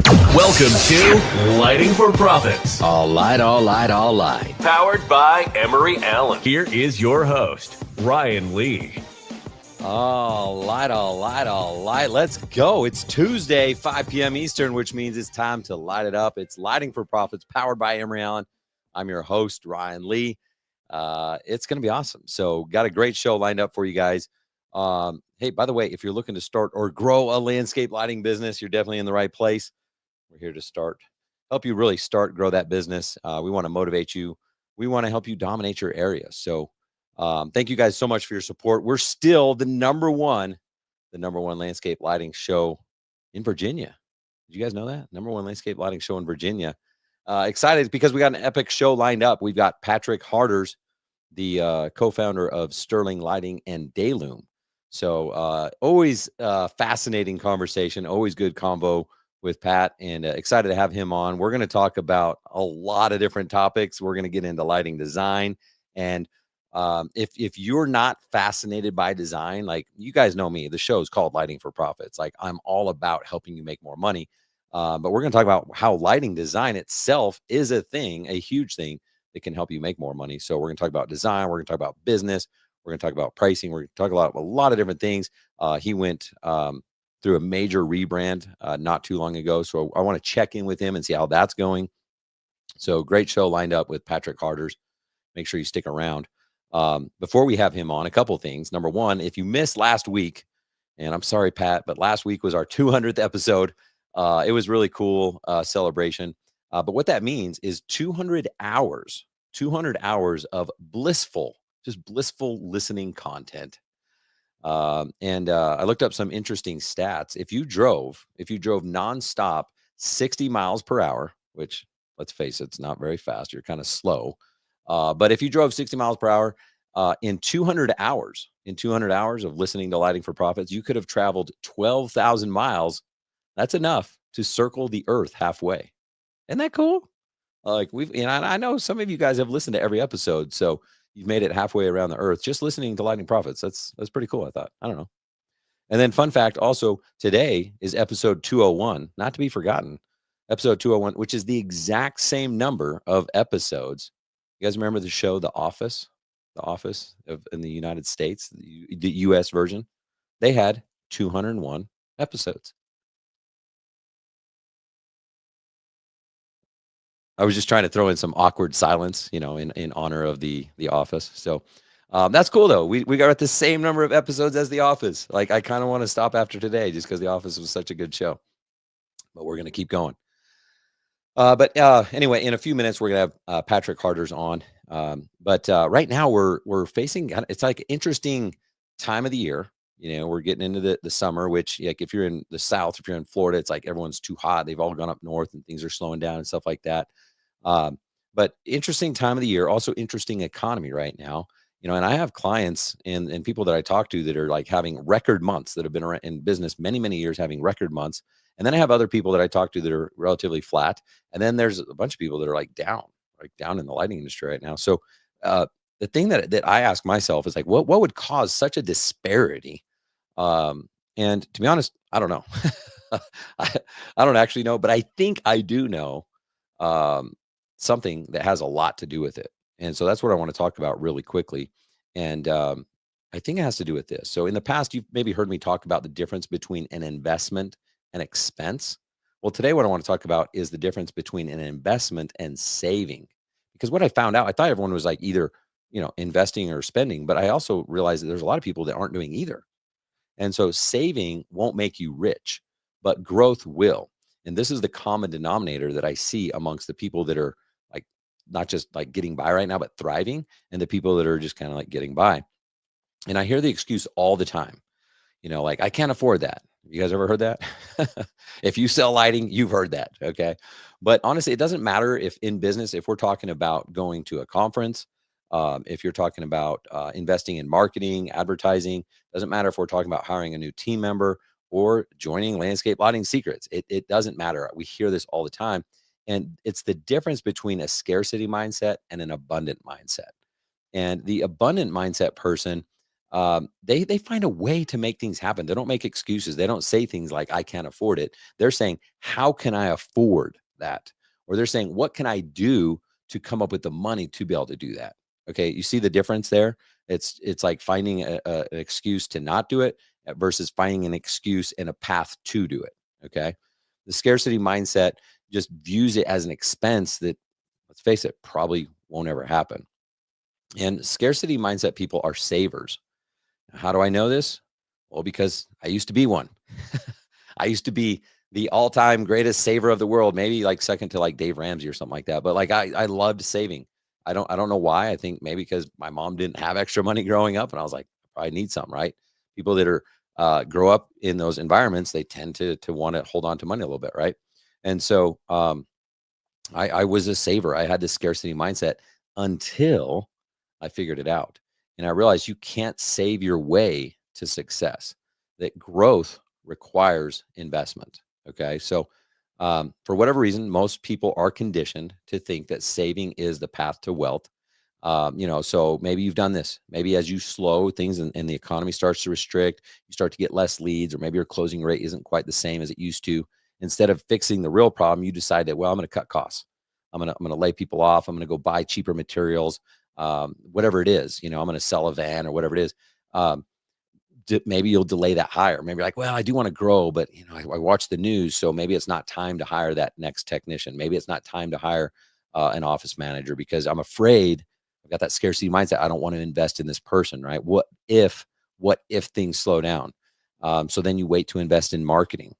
Welcome to Lighting for Profits. All light, all light, all light. Powered by Emery Allen. Here is your host, Ryan Lee. All light, all light, all light. Let's go. It's Tuesday, 5 p.m. Eastern, which means it's time to light it up. It's Lighting for Profits, powered by Emery Allen. I'm your host, Ryan Lee. It's going to be awesome. So got a great show lined up for you guys. Hey, by the way, if you're looking to start or grow a landscape lighting business, you're definitely in the right place. We're here to help you really grow that business. We want to motivate you. We want to help you dominate your area. So thank you guys so much for your support. We're still the number one landscape lighting show in Virginia. Did you guys know that? Number one landscape lighting show in Virginia. Excited because we got an epic show lined up. We've got Patrick Harders, the co-founder of Sterling Lighting and Dayloom. So always fascinating conversation, always good convo with Pat, and excited to have him on. We're going to talk about a lot of different topics. We're going to get into lighting design. And if you're not fascinated by design, like you guys know me, the show is called Lighting for Profits. Like I'm all about helping you make more money. But we're going to talk about how lighting design itself is a huge thing that can help you make more money. So we're going to talk about design. We're going to talk about business. We're going to talk about pricing. We're going to talk about a lot of different things. He went through a major rebrand not too long ago. So I want to check in with him and see how that's going. So great show lined up with Patrick Harders. Make sure you stick around. Before we have him on, a couple things. Number one, if you missed last week, and I'm sorry, Pat, but last week was our 200th episode. It was really cool celebration. But what that means is 200 hours of blissful listening content. And I looked up some interesting stats. If you drove nonstop 60 miles per hour, which let's face it, it's not very fast. You're kind of slow. But if you drove 60 miles per hour in 200 hours of listening to Lighting for Profits, you could have traveled 12,000 miles. That's enough to circle the earth halfway. Isn't that cool? I know some of you guys have listened to every episode. So you've made it halfway around the earth just listening to Lighting Profits. That's pretty cool, I thought. I don't know. And then fun fact also, today is episode 201, not to be forgotten. Episode 201, which is the exact same number of episodes. You guys remember the show The Office? The Office in the United States, the US version? They had 201 episodes. I was just trying to throw in some awkward silence, in honor of the Office. So that's cool, though. We got the same number of episodes as The Office. Like, I kind of want to stop after today just because The Office was such a good show. But we're going to keep going. But anyway, in a few minutes, we're going to have Patrick Harders on. But right now, we're facing, it's like an interesting time of the year. We're getting into the summer, which, like, if you're in the South, if you're in Florida, it's like everyone's too hot. They've all gone up north and things are slowing down and stuff like that. But interesting time of the year, also interesting economy right now, and I have clients and people that I talk to that are like having record months, that have been around in business many, many years, having record months. And then I have other people that I talk to that are relatively flat. And then there's a bunch of people that are like down in the lighting industry right now. So, the thing that I ask myself is like, what would cause such a disparity? And to be honest, I don't know. I don't actually know, but I think I do know something that has a lot to do with it. And so that's what I want to talk about really quickly. And I think it has to do with this. So in the past, you've maybe heard me talk about the difference between an investment and expense. Well, today, what I want to talk about is the difference between an investment and saving. Because what I found out, I thought everyone was like either, investing or spending, but I also realized that there's a lot of people that aren't doing either. And so saving won't make you rich, but growth will. And this is the common denominator that I see amongst the people that are like not just like getting by right now, but thriving, and the people that are just kind of like getting by. And I hear the excuse all the time, like, I can't afford that. You guys ever heard that? If you sell lighting, you've heard that. Okay. But honestly, it doesn't matter if in business, if we're talking about going to a conference, if you're talking about investing in marketing, advertising, doesn't matter if we're talking about hiring a new team member or joining Landscape Lighting Secrets. It doesn't matter. We hear this all the time. And it's the difference between a scarcity mindset and an abundant mindset. And the abundant mindset person, They find a way to make things happen. They don't make excuses. They don't say things like "I can't afford it." They're saying, "How can I afford that?" Or they're saying, "What can I do to come up with the money to be able to do that?" Okay, you see the difference there? It's like finding an excuse to not do it versus finding an excuse and a path to do it. Okay, the scarcity mindset just views it as an expense that, let's face it, probably won't ever happen. And scarcity mindset people are savers. How do I know this? Well, because I used to be one. I used to be the all-time greatest saver of the world, maybe like second to like Dave Ramsey or something like that. But like I loved saving. I don't know why. I think maybe because my mom didn't have extra money growing up, and I was like, I probably need something, right? People that are grow up in those environments, they tend to want to hold on to money a little bit, right? And so I was a saver. I had this scarcity mindset until I figured it out. And I realized you can't save your way to success, that growth requires investment. Okay. So, for whatever reason, most people are conditioned to think that saving is the path to wealth. So maybe you've done this. Maybe as you slow things and the economy starts to restrict, you start to get less leads, or maybe your closing rate isn't quite the same as it used to. Instead of fixing the real problem, you decide that, well, I'm going to cut costs. I'm going to lay people off. I'm going to go buy cheaper materials, whatever it is. I'm going to sell a van or whatever it is. Um, Maybe you'll delay that hire. Maybe you're like, well, I do want to grow, but I watch the news, so maybe it's not time to hire that next technician. Maybe it's not time to hire an office manager because I'm afraid. I've got that scarcity mindset. I don't want to invest in this person, right? What if things slow down? So then you wait to invest in marketing.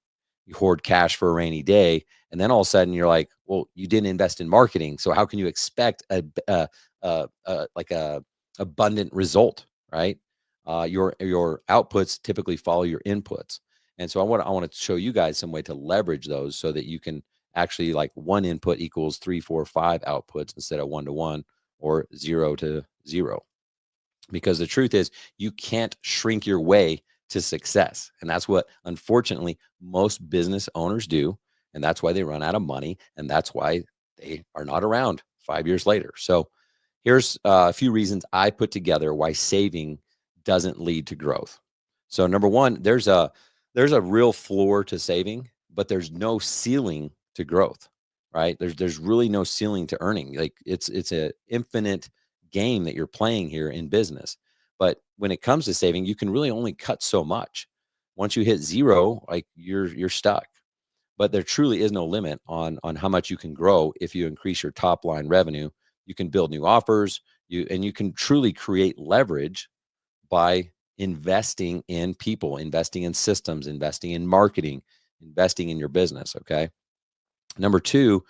You hoard cash for a rainy day, and then all of a sudden you're like, well, you didn't invest in marketing, so how can you expect a abundant result, right? Your outputs typically follow your inputs, and so I want to show you guys some way to leverage those so that you can actually, like, one input equals three, four, five outputs instead of 1 to 1 or 0 to 0. Because the truth is, you can't shrink your way to success, and that's what, unfortunately, most business owners do, and that's why they run out of money, and that's why they are not around 5 years later. So here's a few reasons I put together why saving doesn't lead to growth. So number one, there's a real floor to saving, but there's no ceiling to growth, right? There's really no ceiling to earning. Like, it's a infinite game that you're playing here in business. But when it comes to saving, you can really only cut so much. Once you hit zero, like, you're stuck. But there truly is no limit on how much you can grow if you increase your top line revenue. You can build new offers, you can truly create leverage by investing in people, investing in systems, investing in marketing, investing in your business. Okay. Number two,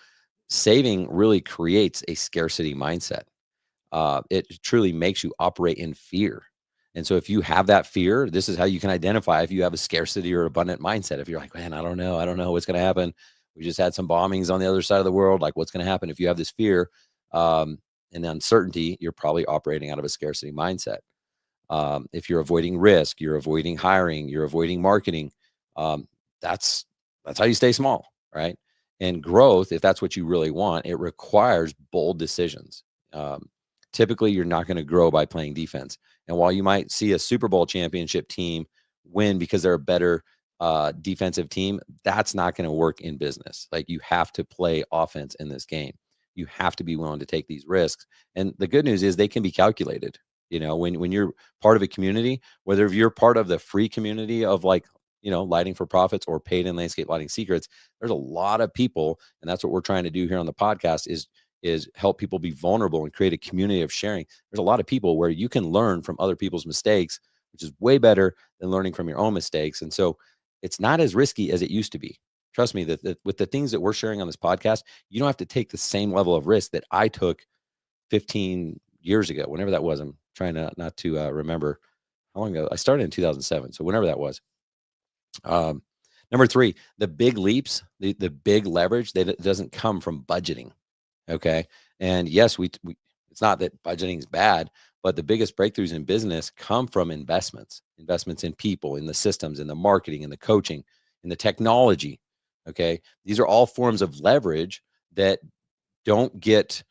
saving really creates a scarcity mindset. It truly makes you operate in fear. And so if you have that fear, this is how you can identify if you have a scarcity or abundant mindset. If you're like, man, I don't know what's going to happen. We just had some bombings on the other side of the world. Like, what's going to happen? If you have this fear and uncertainty, you're probably operating out of a scarcity mindset. If you're avoiding risk, you're avoiding hiring, you're avoiding marketing. Um, that's that's how you stay small, right? And growth, if that's what you really want, it requires bold decisions. Um, Typically, you're not going to grow by playing defense. And while you might see a Super Bowl championship team win because they're a better defensive team, that's not going to work in business. Like, you have to play offense in this game. You have to be willing to take these risks. And the good news is they can be calculated. When you're part of a community, whether you're part of the free community of, like, lighting for profits or paid in landscape lighting secrets, there's a lot of people, and that's what we're trying to do here on the podcast is help people be vulnerable and create a community of sharing. There's a lot of people where you can learn from other people's mistakes, which is way better than learning from your own mistakes. And so it's not as risky as it used to be. Trust me, that with the things that we're sharing on this podcast, you don't have to take the same level of risk that I took 15 years ago, whenever that was. I'm trying to not to remember how long ago. I started in 2007, so whenever that was. Um, Number three, the big leaps, the big leverage, that doesn't come from budgeting. Okay, and yes, we it's not that budgeting is bad, but the biggest breakthroughs in business come from investments in people, in the systems, in the marketing, in the coaching, in the technology. Okay, these are all forms of leverage that don't get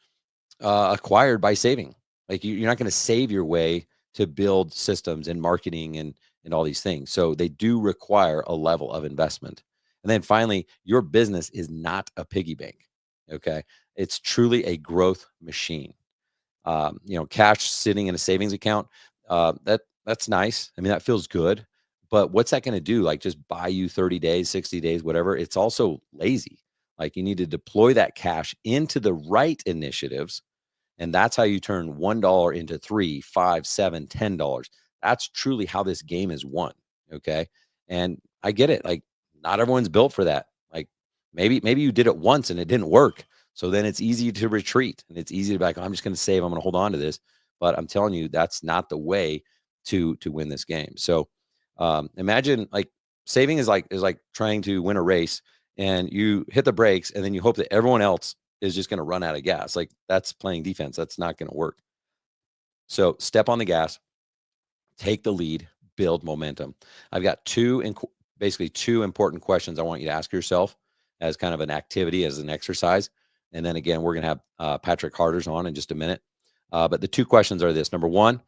acquired by saving. Like, you're not going to save your way to build systems and marketing and all these things. So they do require a level of investment. And then finally, your business is not a piggy bank. Okay. It's truly a growth machine. Cash sitting in a savings account, that's nice. I mean, that feels good. But what's that going to do? Like just buy you 30 days, 60 days, whatever. It's also lazy. Like you need to deploy that cash into the right initiatives. And that's how you turn $1 into 3, 5, 7, $10. That's truly how this game is won. Okay. And I get it. Like not everyone's built for that. Like maybe you did it once and it didn't work. So then it's easy to retreat and it's easy to be like, I'm just going to save. I'm going to hold on to this. But I'm telling you, that's not the way to win this game. So imagine like saving is like trying to win a race and you hit the brakes and then you hope that everyone else is just going to run out of gas. Like that's playing defense. That's not going to work. So step on the gas, take the lead, build momentum. I've got basically two important questions I want you to ask yourself as kind of an activity, as an exercise. And then again, we're going to have Patrick Harders on in just a minute. But the two questions are this. Number one,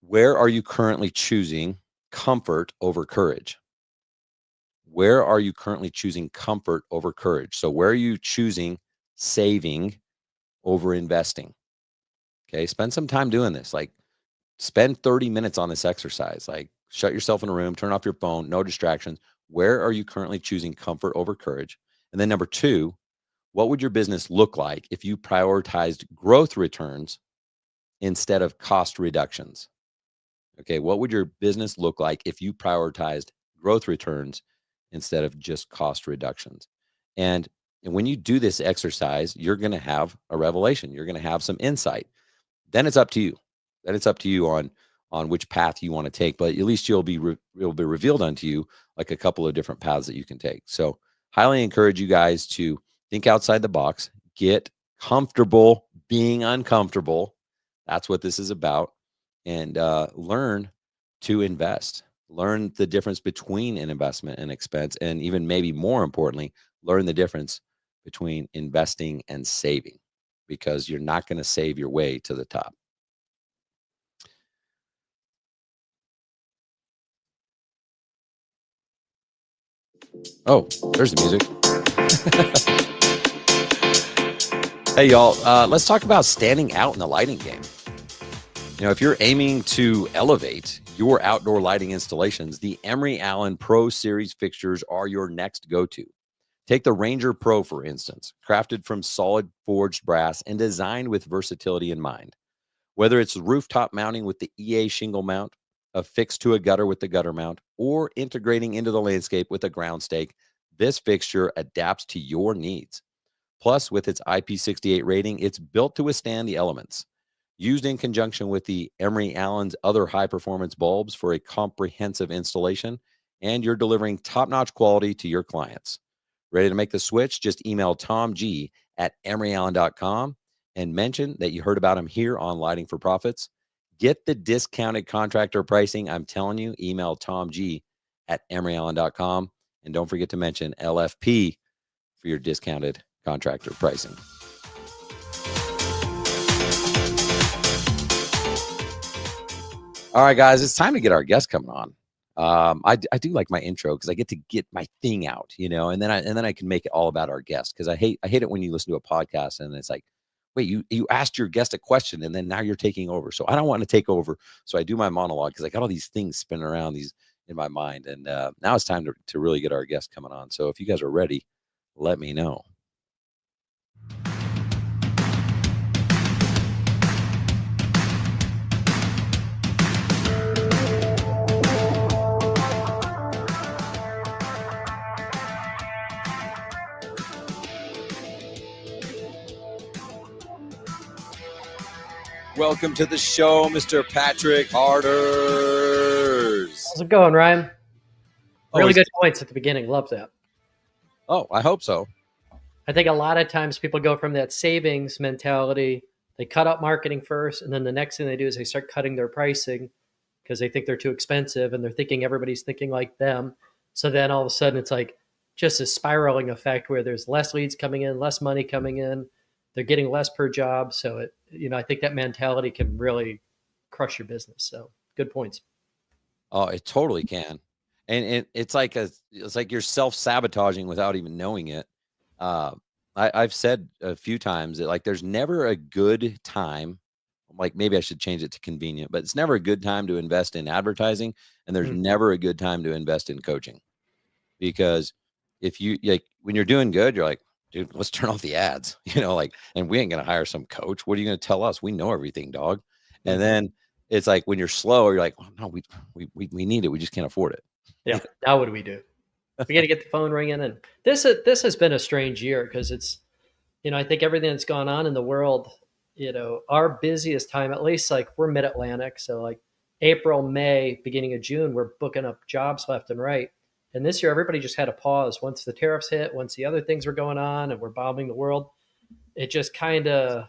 where are you currently choosing comfort over courage? Where are you currently choosing comfort over courage? So where are you choosing saving over investing? Okay, spend some time doing this. Like spend 30 minutes on this exercise. Like shut yourself in a room, turn off your phone, no distractions. Where are you currently choosing comfort over courage? And then number two, what would your business look like if you prioritized growth returns instead of cost reductions? Okay, what would your business look like if you prioritized growth returns instead of just cost reductions? And when you do this exercise, you're going to have a revelation. You're going to have some insight. Then it's up to you. Then it's up to you on which path you want to take. But at least it'll be revealed unto you like a couple of different paths that you can take. So highly encourage you guys to think outside the box, get comfortable being uncomfortable. That's what this is about. And learn to invest. Learn the difference between an investment and expense. And even maybe more importantly, learn the difference between investing and saving, because you're not going to save your way to the top. Oh, there's the music. Hey, y'all. Let's talk about standing out in the lighting game. If you're aiming to elevate your outdoor lighting installations, the Emery Allen Pro Series fixtures are your next go-to. Take the Ranger Pro, for instance, crafted from solid forged brass and designed with versatility in mind. Whether it's rooftop mounting with the EA shingle mount, affixed to a gutter with the gutter mount, or integrating into the landscape with a ground stake, this fixture adapts to your needs. Plus, with its IP68 rating, it's built to withstand the elements. Used in conjunction with the Emery Allen's other high-performance bulbs for a comprehensive installation, and you're delivering top-notch quality to your clients. Ready to make the switch? Just email Tom G at emeryallen.com and mention that you heard about him here on Lighting for Profits. Get the discounted contractor pricing. I'm telling you, email Tom G at emeryallen.com. And don't forget to mention LFP for your discounted contractor pricing. All right, guys, it's time to get our guest coming on. I do like my intro because I get to get my thing out, and then I can make it all about our guest, because I hate it when you listen to a podcast and it's like, wait, you asked your guest a question and then now you're taking over. So I don't want to take over. So I do my monologue because I got all these things spinning around in my mind. And now it's time to really get our guest coming on. So if you guys are ready, let me know. Welcome to the show, Mr. Patrick Harders. How's it going, Ryan? Really good points at the beginning. Love that. Oh, I hope so. I think a lot of times people go from that savings mentality. They cut up marketing first, and then the next thing they do is they start cutting their pricing because they think they're too expensive, and they're thinking everybody's thinking like them. So then all of a sudden it's like just a spiraling effect where there's less leads coming in, less money coming in. They're getting less per job. So I think that mentality can really crush your business. So good points. Oh, it totally can. And it's like you're self-sabotaging without even knowing it. Uh, I've said a few times that like there's never a good time. Like maybe I should change it to convenient, but it's never a good time to invest in advertising, and there's Mm. never a good time to invest in coaching. Because if you like when you're doing good, you're like, dude, let's turn off the ads, like, and we ain't gonna hire some coach. What are you gonna tell us? We know everything, dog. And Mhm. then it's like when you're slow, you're like, oh, no, we need it. We just can't afford it. Yeah. Now what do we do? We got to get the phone ringing. And this has been a strange year because it's, I think everything that's gone on in the world, our busiest time, at least like we're mid-Atlantic. So like April, May, beginning of June, we're booking up jobs left and right. And this year, everybody just had a pause. Once the tariffs hit, once the other things were going on and we're bombing the world, it just kind of,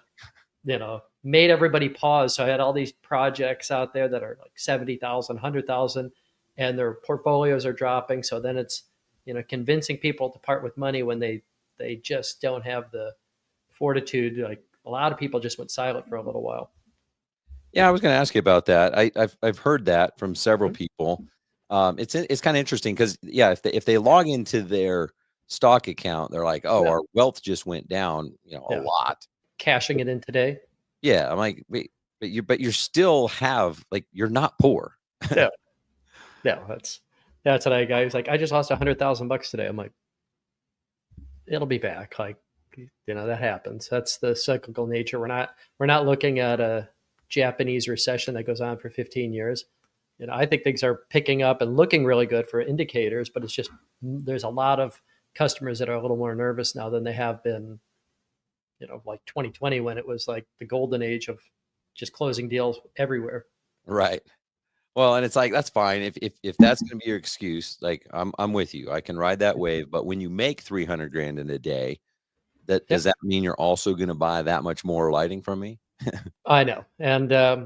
made everybody pause. So I had all these projects out there that are like 70,000, 100,000, and their portfolios are dropping. So then it's, convincing people to part with money when they just don't have the fortitude. Like a lot of people just went silent for a little while. Yeah, I was going to ask you about that. I've heard that from several Mhm. people. It's kind of interesting because yeah, if they log into their stock account, they're like, oh, Yeah. our wealth just went down, a Yeah. lot. Cashing it in today. Yeah, I'm like, wait, but you still have like you're not poor. Yeah. Yeah. That's what I got. He's like, I just lost $100,000 today. I'm like, it'll be back. Like, that happens. That's the cyclical nature. We're not looking at a Japanese recession that goes on for 15 years. I think things are picking up and looking really good for indicators, but it's just there's a lot of customers that are a little more nervous now than they have been, like 2020 when it was like the golden age of just closing deals everywhere. Right. Well, and it's like that's fine if that's going to be your excuse. Like I'm with you. I can ride that wave. But when you make 300 grand in a day, does Yep, that mean you're also going to buy that much more lighting from me? I know. And I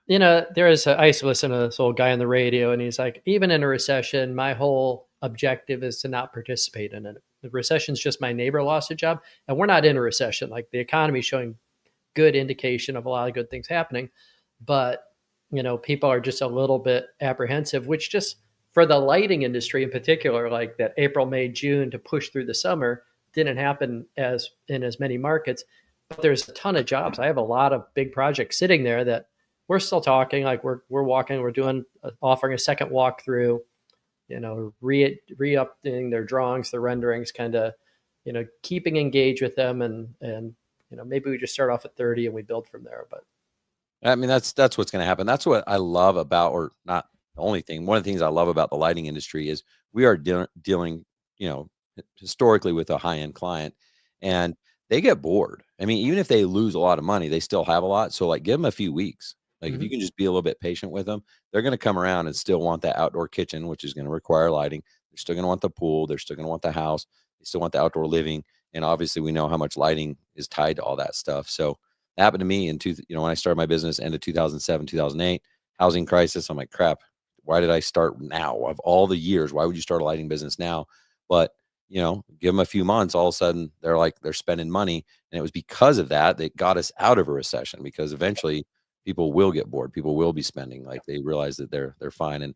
used to listen to this old guy on the radio, and he's like, even in a recession, my whole objective is to not participate in it. The recession's just my neighbor lost a job, and we're not in a recession. Like the economy is showing good indication of a lot of good things happening, but people are just a little bit apprehensive, which just for the lighting industry in particular, like that April, May, June to push through the summer didn't happen as in as many markets. But there's a ton of jobs. I have a lot of big projects sitting there that we're still talking. Like we're walking, we're doing offering a second walkthrough, re-upping their drawings, their renderings, kind of, keeping engaged with them, and maybe we just start off at 30 and we build from there. But I mean, that's what's going to happen. That's what I love about, or not the only thing. One of the things I love about the lighting industry is we are dealing, historically with a high end client, and they get bored. I mean, even if they lose a lot of money, they still have a lot. So, like, give them a few weeks. Like, if you can just be a little bit patient with them, they're going to come around and still want that outdoor kitchen, which is going to require lighting. They're still going to want the pool. They're still going to want the house. They still want the outdoor living, and obviously, we know how much lighting is tied to all that stuff. So happened to me when I started my business end of 2007, 2008, housing crisis. I'm like, crap, why did I start now? Of all the years, why would you start a lighting business now? But, give them a few months, all of a sudden they're spending money. And it was because of that got us out of a recession, because eventually people will get bored. People will be spending, like they realize that they're fine. And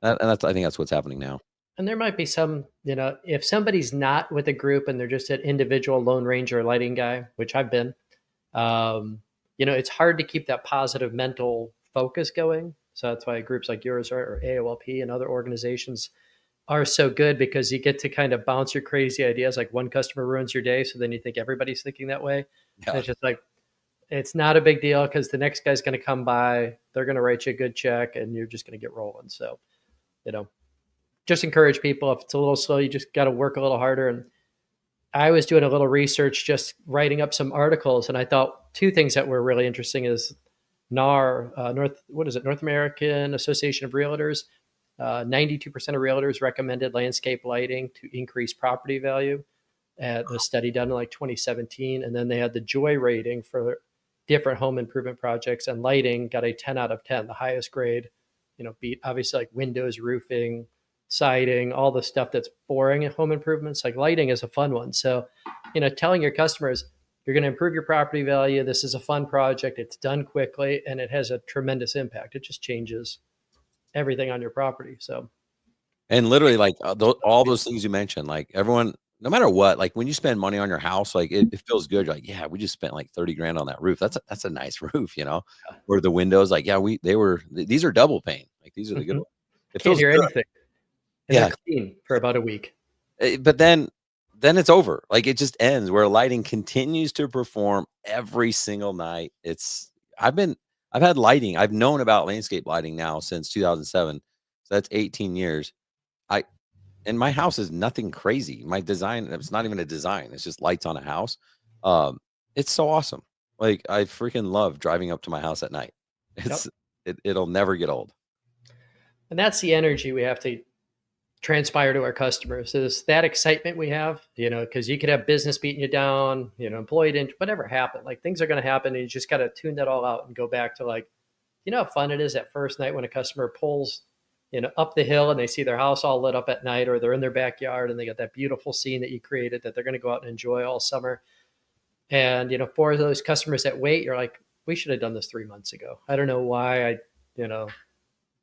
I think that's what's happening now. And there might be some, if somebody's not with a group and they're just an individual lone ranger lighting guy, which I've been, it's hard to keep that positive mental focus going. So that's why groups like yours or AOLP and other organizations are so good, because you get to kind of bounce your crazy ideas. Like one customer ruins your day, so then you think everybody's thinking that way. And Yeah. it's just like, it's not a big deal because the next guy's going to come by, they're going to write you a good check, and you're just going to get rolling. So, just encourage people. If it's a little slow, you just got to work a little harder. And I was doing a little research, just writing up some articles, and I thought two things that were really interesting is NAR, North American Association of Realtors. 92% of realtors recommended landscape lighting to increase property value at the study done in like 2017. And then they had the joy rating for different home improvement projects, and lighting got a 10 out of 10, the highest grade, beat obviously like windows, roofing, siding, all the stuff that's boring at home improvements. Like lighting is a fun one. So, telling your customers, you're going to improve your property value. This is a fun project. It's done quickly and it has a tremendous impact. It just changes everything on your property. So, And literally, like all those things you mentioned, like everyone, no matter what, like when you spend money on your house, like it feels good. You're like, yeah, we just spent like 30 grand on that roof. That's a nice roof, you know. Or the windows, like, yeah, these are double pane. Like these are the good mhm. ones. It Can't feels hear good. anything. And they're Yeah. clean for about a week. But then it's over. Like it just ends where lighting continues to perform every single night. I've had lighting. I've known about landscape lighting now since 2007. So that's 18 years. I And my house is nothing crazy. My design, it's not even a design. It's just lights on a house. Um, it's so awesome. Like I freaking love driving up to my house at night. Yep. It'll never get old. And that's the energy we have to transpire to our customers, is that excitement we have, because you could have business beating you down, employee didn't, whatever happened, like things are going to happen. And you just got to tune that all out and go back to like, how fun it is that first night when a customer pulls, up the hill and they see their house all lit up at night, or they're in their backyard and they got that beautiful scene that you created that they're going to go out and enjoy all summer. And, for those customers that wait, you're like, we should have done this 3 months ago. I don't know why you know,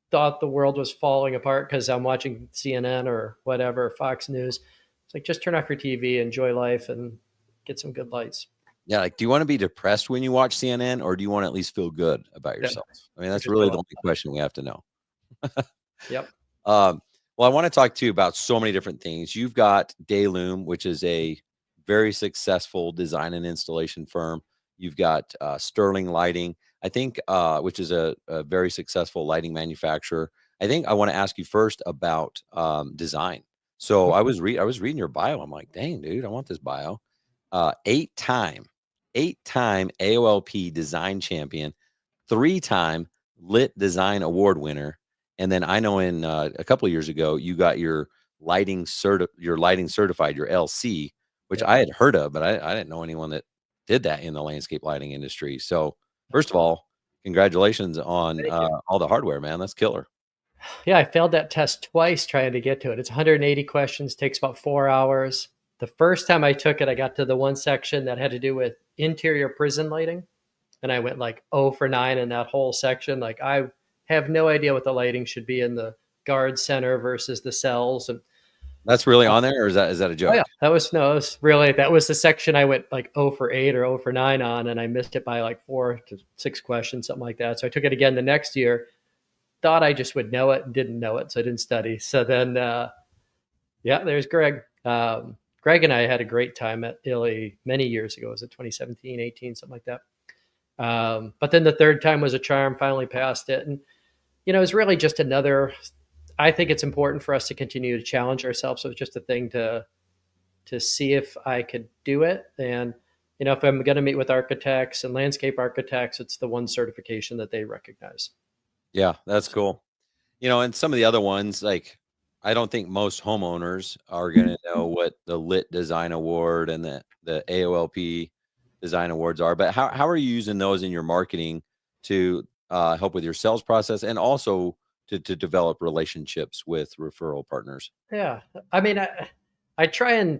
thought the world was falling apart because I'm watching CNN or whatever, Fox News. It's like, just turn off your TV, enjoy life, and get some good lights. Yeah. Like, do you want to be depressed when you watch CNN, or do you want to at least feel good about Yeah. yourself? I mean, that's Just really go the out. only question we have to know. Yep. Well, I want to talk to you about so many different things. You've got Dayloom, which is a very successful design and installation firm. You've got Sterling Lighting, I think, which is a very successful lighting manufacturer. I think I want to ask you first about design. So I was reading your bio. I'm like, dang, dude, I want this bio. Eight-time AOLP design champion, three-time Lit Design Award winner. And then I know in a couple of years ago, you got your lighting certified, your LC, which Yep. I had heard of, but I didn't know anyone that did that in the landscape lighting industry. So first of all, congratulations on Thank you. all the hardware, man. That's killer. Yeah, I failed that test twice trying to get to it. It's 180 questions, takes about 4 hours. The first time I took it, I got to the one section that had to do with interior prison lighting. And I went like 0 for 9 in that whole section. Like, I have no idea what the lighting should be in the guard center versus the cells. And That's really on there, or is that a oh yeah, joke? that was the section I went like 0 for 8 or 0 for 9 on, and I missed it by like 4 to 6 questions, something like that. So I took it again the next year, thought I just would know it and didn't know it, so I didn't study. So then, yeah, there's Greg. Greg and I had a great time at Illy many years ago. Was it 2017, 18, something like that? But then the third time was a charm, finally passed it. And, it was really just another, I think it's important for us to continue to challenge ourselves. So it's just a thing to see if I could do it. And, if I'm going to meet with architects and landscape architects, it's the one certification that they recognize. Yeah, that's cool. And some of the other ones, like I don't think most homeowners are going to know what the Lit Design Award and the AOLP Design Awards are. But how are you using those in your marketing to help with your sales process, and also to develop relationships with referral partners? Yeah. I mean, I try and,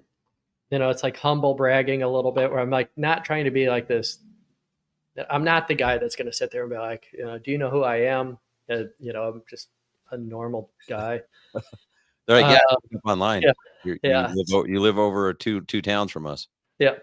it's like humble bragging a little bit, where I'm like not trying to be like this. I'm not the guy that's going to sit there and be like, do you know who I am? I'm just a normal guy. They're like, yeah, Uh, look up online. yeah. You Yeah. you live over two towns from us. Yeah.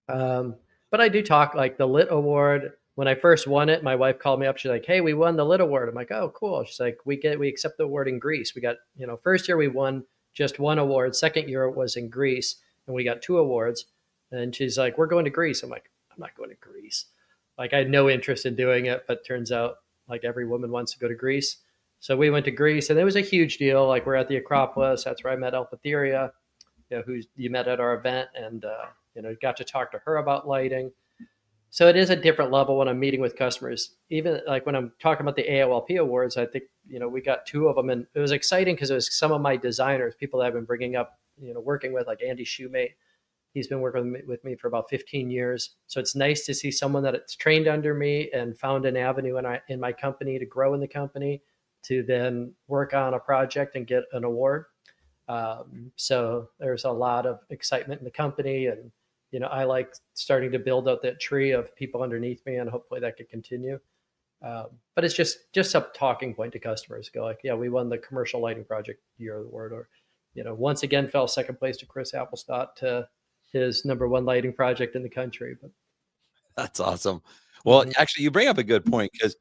But I do talk like the Lit Award. When I first won it, my wife called me up. She's like, "Hey, we won the Lit Award." I'm like, "Oh, cool." She's like, we accept the award in Greece. We got, first year we won just one award. Second year it was in Greece, and we got 2 awards. And she's like, "We're going to Greece." I'm like, "I'm not going to Greece." Like, I had no interest in doing it, but turns out like every woman wants to go to Greece. So we went to Greece, and it was a huge deal. Like, we're at the Acropolis. That's where I met Alphatheria, who you met at our event, and got to talk to her about lighting. So it is a different level when I'm meeting with customers. Even like when I'm talking about the AOLP awards, I think we got 2 of them, and it was exciting because it was some of my designers, people that I've been bringing up, working with, like Andy Shoemate. He's been working with me for about 15 years. So it's nice to see someone that's trained under me and found an avenue in my company to grow in the company, to then work on a project and get an award. So there's a lot of excitement in the company, and I like starting to build out that tree of people underneath me, and hopefully that could continue. But it's just a talking point to customers. Go like, yeah, we won the commercial lighting project year of the word, or once again fell second place to Chris Applestott to his number one lighting project in the country. But That's awesome. Well, Mhm. actually, you bring up a good point because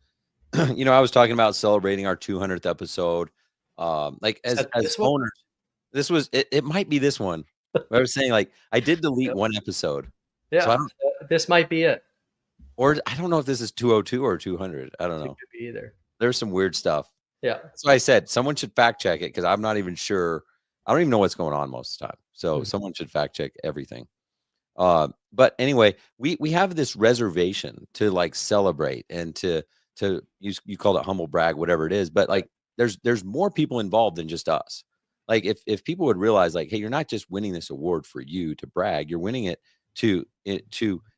I was talking about celebrating our 200th episode. Like Is as that as this one? owners, this was it might be this one. But I was saying like I did delete Yep. one episode. So I Yeah, don't this might be it. or I don't know if this is 202 or 200. I don't It know. could be either. There's some weird stuff. Yeah. That's why I said someone should fact check it because I'm not even sure. I don't even know what's going on most of the time. So Mhm. someone should fact check everything. But anyway, we have this reservation to like celebrate and to you call it humble brag, whatever it is. But like there's more people involved than just us. Like if people would realize like, hey, you're not just winning this award for you to brag, you're winning it to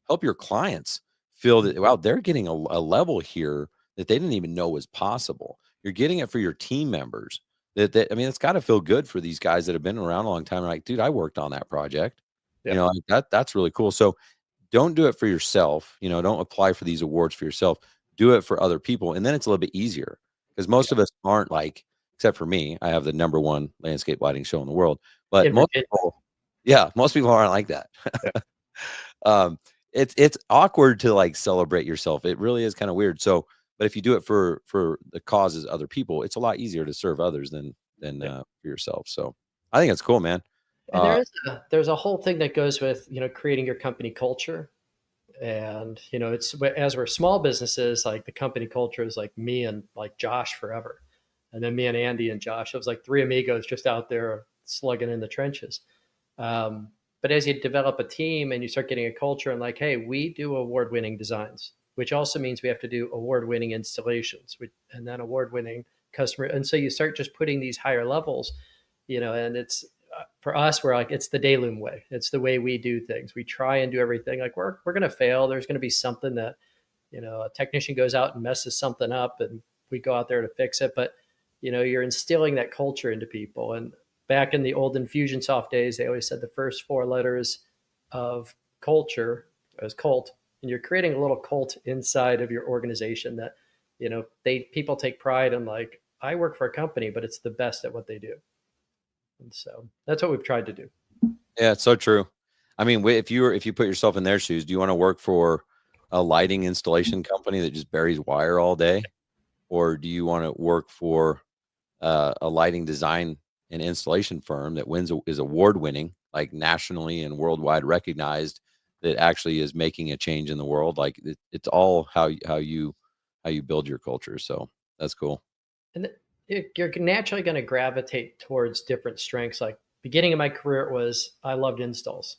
help your clients feel that wow, they're getting a level here that they didn't even know was possible. You're getting it for your team members. That I mean, it's got to feel good for these guys that have been around a long time. Like, dude, I worked on that project. Yeah. Like that's really cool. So don't do it for yourself. Don't apply for these awards for yourself. Do it for other people. And then it's a little bit easier because most Yeah. of us aren't like, except for me, I have the number one landscape lighting show in the world. But In Virginia. most people aren't like that. Yeah. um, it's awkward to like celebrate yourself. It really is kind of weird. So, but if you do it for the causes other people, it's a lot easier to serve others than Yeah. for yourself. So I think it's cool, man. And Uh, there's a whole thing that goes with, creating your company culture. And, it's as we're small businesses, like the company culture is like me and like Josh forever. And then me and Andy and Josh, it was like three amigos just out there slugging in the trenches. But as you develop a team and you start getting a culture and like, hey, we do award winning designs, which also means we have to do award winning installations and then award winning customer. And so you start just putting these higher levels, and it's for us, we're like, it's the Dayloom way. It's the way we do things. We try and do everything. Like we're going to fail. There's going to be something that, a technician goes out and messes something up and we go out there to fix it. But, you're instilling that culture into people. And back in the old Infusionsoft days, they always said the first four letters of culture as cult. And you're creating a little cult inside of your organization that, people take pride in, like, I work for a company, but it's the best at what they do. And so that's what we've tried to do. Yeah, it's so true. I mean, if you put yourself in their shoes, do you want to work for a lighting installation company that just buries wire all day, or do you want to work for a lighting design and installation firm that is award winning, like nationally and worldwide recognized, that actually is making a change in the world? Like it's all how you build your culture. So that's cool. And you're naturally going to gravitate towards different strengths. Like beginning of my career, it was I loved installs,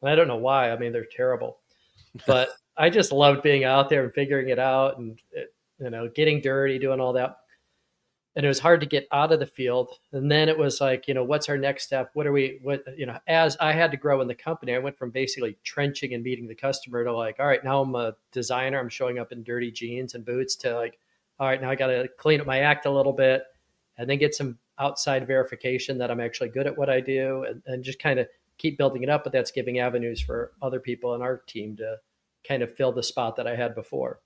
and I don't know why. I mean, they're terrible, but I just loved being out there and figuring it out, and getting dirty, doing all that. And it was hard to get out of the field. And then it was like, what's our next step? As I had to grow in the company, I went from basically trenching and meeting the customer to like, all right, now I'm a designer. I'm showing up in dirty jeans and boots to like, all right, now I got to clean up my act a little bit and then get some outside verification that I'm actually good at what I do, and just kind of keep building it up. But that's giving avenues for other people in our team to kind of fill the spot that I had before.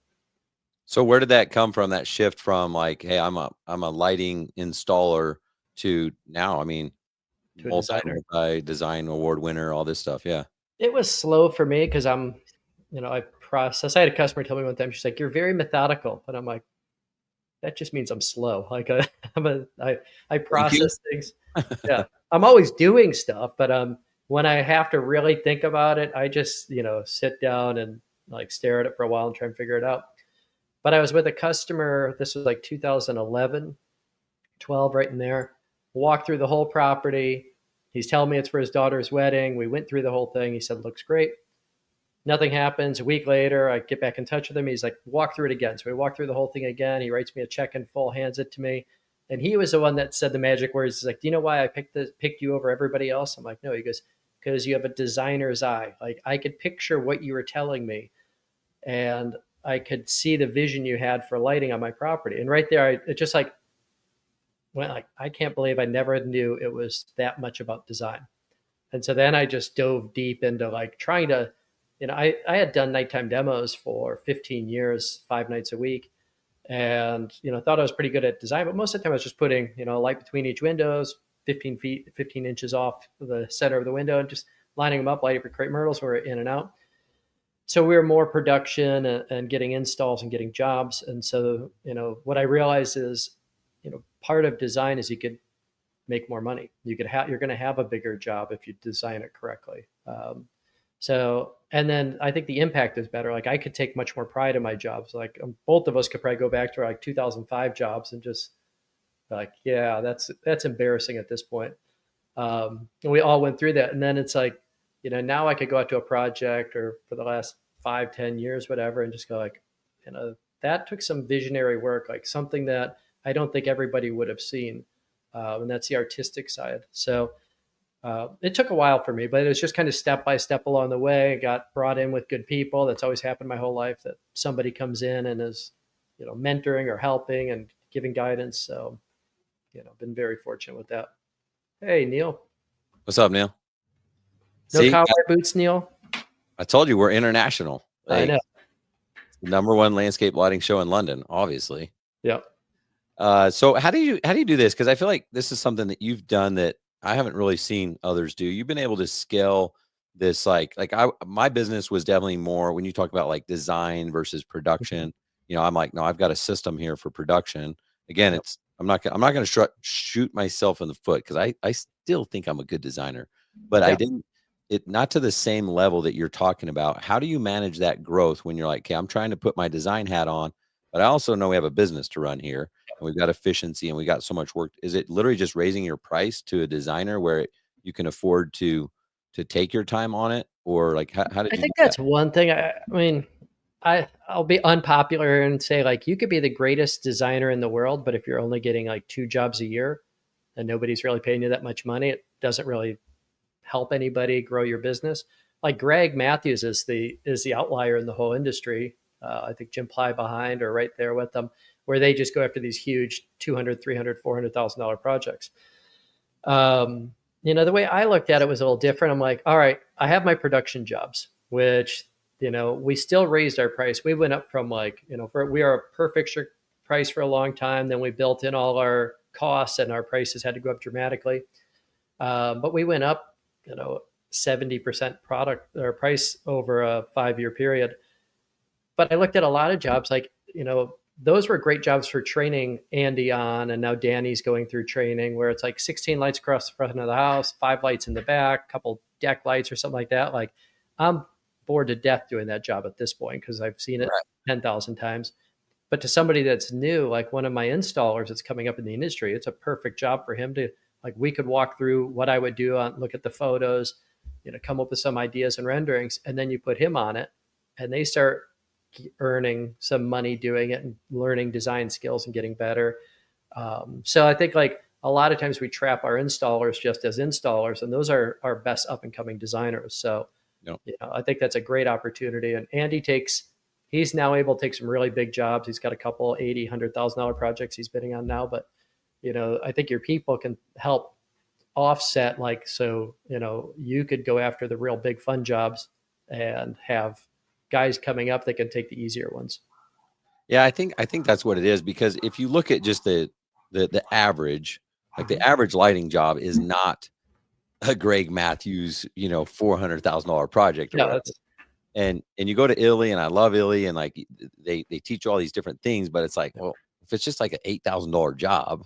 So where did that come from? That shift from like, hey, I'm a lighting installer to now, I mean, To a designer. multi design award winner, all this stuff. Yeah. It was slow for me because I process. I had a customer tell me one time, she's like, "You're very methodical," and I'm like, "That just means I'm slow." Like I Thank you. process things. Yeah, I'm always doing stuff, but when I have to really think about it, I just sit down and like stare at it for a while and try and figure it out. But I was with a customer. This was like 2011, 12, right in there. Walked through the whole property. He's telling me it's for his daughter's wedding. We went through the whole thing. He said, "Looks great." Nothing happens. A week later, I get back in touch with him. He's like, "Walk through it again." So we walk through the whole thing again. He writes me a check in full, hands it to me. And he was the one that said the magic words. He's like, "Do you know why I picked you over everybody else?" I'm like, "No." He goes, "Because you have a designer's eye. Like I could picture what you were telling me, and I could see the vision you had for lighting on my property." And right there, it just like went like, I can't believe I never knew it was that much about design. And so then I just dove deep into like trying to, I had done nighttime demos for 15 years, 5 nights a week, and thought I was pretty good at design. But most of the time I was just putting light between each windows, 15 inches off the center of the window, and just lining them up, lighting for crepe myrtles were in and out. So we were more production and getting installs and getting jobs. And so what I realized is part of design is you could make more money. You're going to have a bigger job if you design it correctly. And then I think the impact is better. Like I could take much more pride in my jobs. Like both of us could probably go back to like 2005 jobs and just like, yeah, that's embarrassing at this point. And we all went through that. And then it's like, now I could go out to a project or for the last 5-10 years, whatever, and just go like, that took some visionary work, like something that I don't think everybody would have seen. And that's the artistic side. So it took a while for me, but it was just kind of step by step along the way. I got brought in with good people. That's always happened my whole life, that somebody comes in and is, mentoring or helping and giving guidance. So, been very fortunate with that. Hey, Neil. What's up, Neil? No See, cowboy boots, Neil? I told you we're international. I know. The #1 landscape lighting show in London, obviously. Yep. So how do you do this? Because I feel like this is something that you've done that I haven't really seen others do. You've been able to scale this, my business was definitely more when you talk about like design versus production. I'm like, no, I've got a system here for production. Again, Yep. I'm not going to shoot myself in the foot because I still think I'm a good designer, but I didn't. It not to the same level that you're talking about. How do you manage that growth when you're like, okay, I'm trying to put my design hat on, but I also know we have a business to run here and we've got efficiency and we got so much work. Is it literally just raising your price to a designer where you can afford to take your time on it? Or like, how did I you do think that? that's one thing. I mean, I'll be unpopular and say like you could be the greatest designer in the world, but if you're only getting like 2 jobs a year and nobody's really paying you that much money, it doesn't really help anybody grow your business. Like Greg Matthews is the outlier in the whole industry. I think Jim Ply behind or right there with them, where they just go after these huge $200,000, $300,000, $400,000 projects. The way I looked at it was a little different. I'm like, all right, I have my production jobs, which we still raised our price. We went up from like we are a per fixture price for a long time. Then we built in all our costs, and our prices had to go up dramatically. But we went up 70% product or price over a 5-year period. But I looked at a lot of jobs like, those were great jobs for training Andy on. And now Danny's going through training where it's like 16 lights across the front of the house, 5 lights in the back, couple deck lights or something like that. Like I'm bored to death doing that job at this point because I've seen it 10,000 times. But to somebody that's new, like one of my installers that's coming up in the industry, it's a perfect job for him to, like, we could walk through what I would do, look at the photos, come up with some ideas and renderings, and then you put him on it and they start earning some money doing it and learning design skills and getting better. So I think like a lot of times we trap our installers just as installers, and those are our best up and coming designers. So, I think that's a great opportunity. And Andy he's now able to take some really big jobs. He's got a couple $80,000, $100,000 projects he's bidding on now, but I think your people can help offset, like, so, you could go after the real big fun jobs and have guys coming up that can take the easier ones. Yeah, I think that's what it is, because if you look at just the average, like the average lighting job is not a Greg Matthews, $400,000 project or Yeah, whatever. And you go to Italy, and I love Italy, and like they teach you all these different things, but it's like, well, if it's just like an $8,000 job,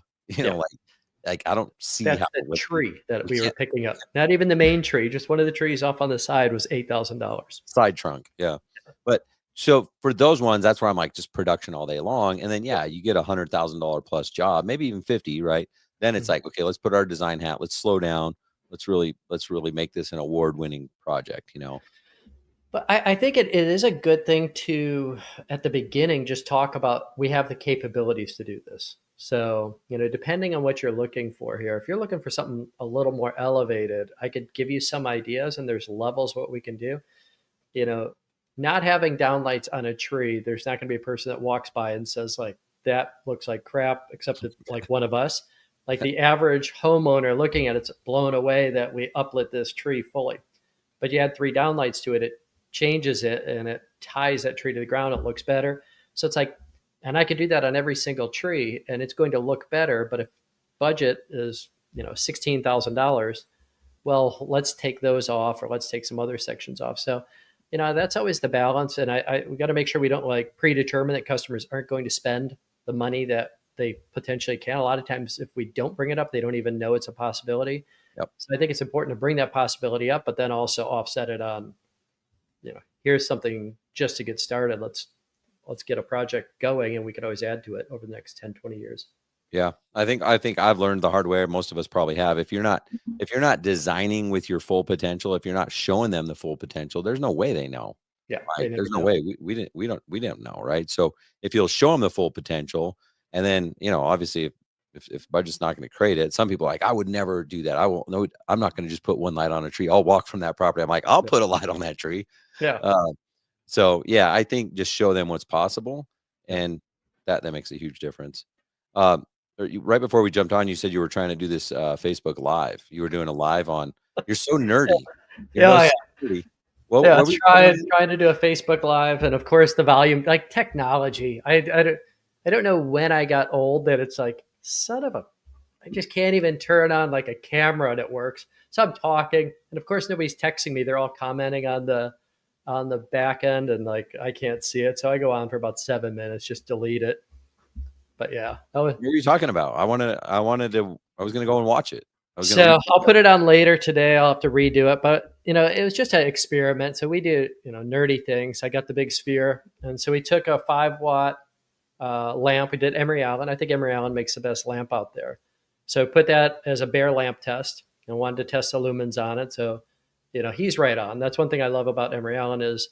like I don't see that's how the tree that we were picking up. Not even the main tree, just one of the trees off on the side was $8,000. Side trunk, yeah. But so for those ones, that's where I'm like, just production all day long, and then you get $100,000 plus job, maybe even 50, right? Then it's like, okay, let's put our design hat, let's slow down, let's really make this an award-winning project, But I think it is a good thing to, at the beginning, just talk about, we have the capabilities to do this. So, depending on what you're looking for here, if you're looking for something a little more elevated, I could give you some ideas, and there's levels what we can do. Not having downlights on a tree, there's not going to be a person that walks by and says like, that looks like crap, except it's like one of us. Like the average homeowner looking at it's blown away that we uplit this tree fully. But you add 3 downlights to it, it changes it and it ties that tree to the ground. It looks better. So it's like, and I could do that on every single tree and it's going to look better. But if budget is, $16,000, well, let's take those off or let's take some other sections off. So, that's always the balance. And we got to make sure we don't like predetermine that customers aren't going to spend the money that they potentially can. A lot of times, if we don't bring it up, they don't even know it's a possibility. Yep. So I think it's important to bring that possibility up, but then also offset it on, here's something just to get started. Let's get a project going and we can always add to it over the next 10, 20 years. Yeah. I think I've learned the hard way. Most of us probably have. If you're not designing with your full potential, if you're not showing them the full potential, there's no way they know. Yeah. Right? There's no way we don't know. Right. So if you'll show them the full potential, and then, obviously if budget's not going to create it, some people are like, I would never do that. I won't. No, I'm not going to just put one light on a tree. I'll walk from that property. I'm like, I'll put a light on that tree. Yeah. So yeah, I think just show them what's possible, and that makes a huge difference. Right before we jumped on, you said you were trying to do this Facebook Live. You were doing a live on. You're so nerdy. Yeah. Nerdy. Yeah, trying to do a Facebook Live, and of course the volume, like technology. I don't know when I got old that it's like, I just can't even turn on like a camera and it works. So I'm talking, and of course nobody's texting me. They're all commenting on the back end, and like I can't see it. So I go on for about 7 minutes, just delete it. But yeah, what were you talking about? I was going to go and watch it. So I'll put it on later today. I'll have to redo it, but it was just an experiment. So we do, nerdy things. I got the big sphere. And so we took a 5-watt lamp. We did Emery Allen. I think Emery Allen makes the best lamp out there. So put that as a bare lamp test and wanted to test the lumens on it. So, he's right on. That's one thing I love about Emery Allen is,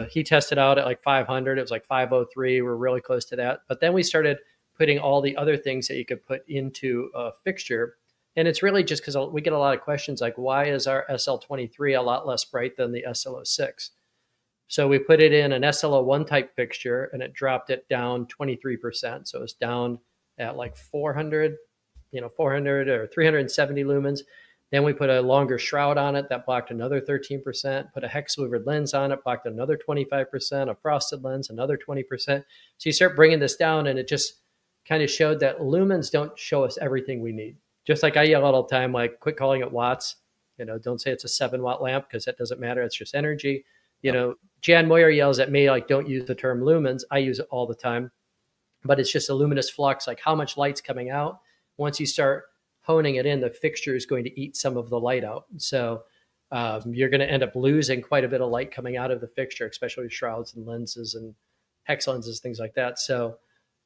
he tested out at like 500. It was like 503. We're really close to that. But then we started putting all the other things that you could put into a fixture. And it's really just because we get a lot of questions like, why is our SL23 a lot less bright than the SL06? So we put it in an SL01 type fixture and it dropped it down 23%. So it's down at like 400 or 370 lumens. Then we put a longer shroud on it that blocked another 13%, put a hex louvered lens on it, blocked another 25%, a frosted lens, another 20%. So you start bringing this down and it just kind of showed that lumens don't show us everything we need. Just like I yell all the time, like, quit calling it watts. Don't say it's a 7-watt lamp because that doesn't matter. It's just energy. Jan Moyer yells at me, like, don't use the term lumens. I use it all the time. But it's just a luminous flux, like how much light's coming out. Once you start honing it in, the fixture is going to eat some of the light out. So you're going to end up losing quite a bit of light coming out of the fixture, especially with shrouds and lenses and hex lenses, things like that. So,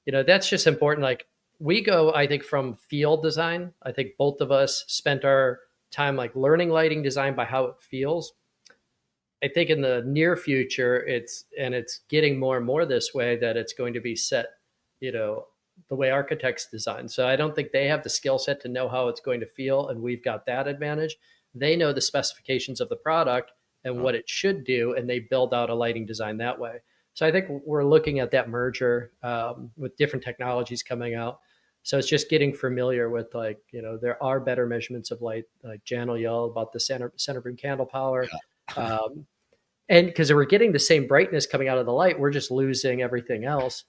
that's just important. Like, we go, I think, from field design. I think both of us spent our time like learning lighting design by how it feels. I think in the near future, it's getting more and more this way that it's going to be set, the way architects design. So I don't think they have the skill set to know how it's going to feel. And we've got that advantage. They know the specifications of the product and what it should do. And they build out a lighting design that way. So I think we're looking at that merger with different technologies coming out. So it's just getting familiar with there are better measurements of light. Like Jan will yell about the center beam candle power. And because we're getting the same brightness coming out of the light, we're just losing everything else,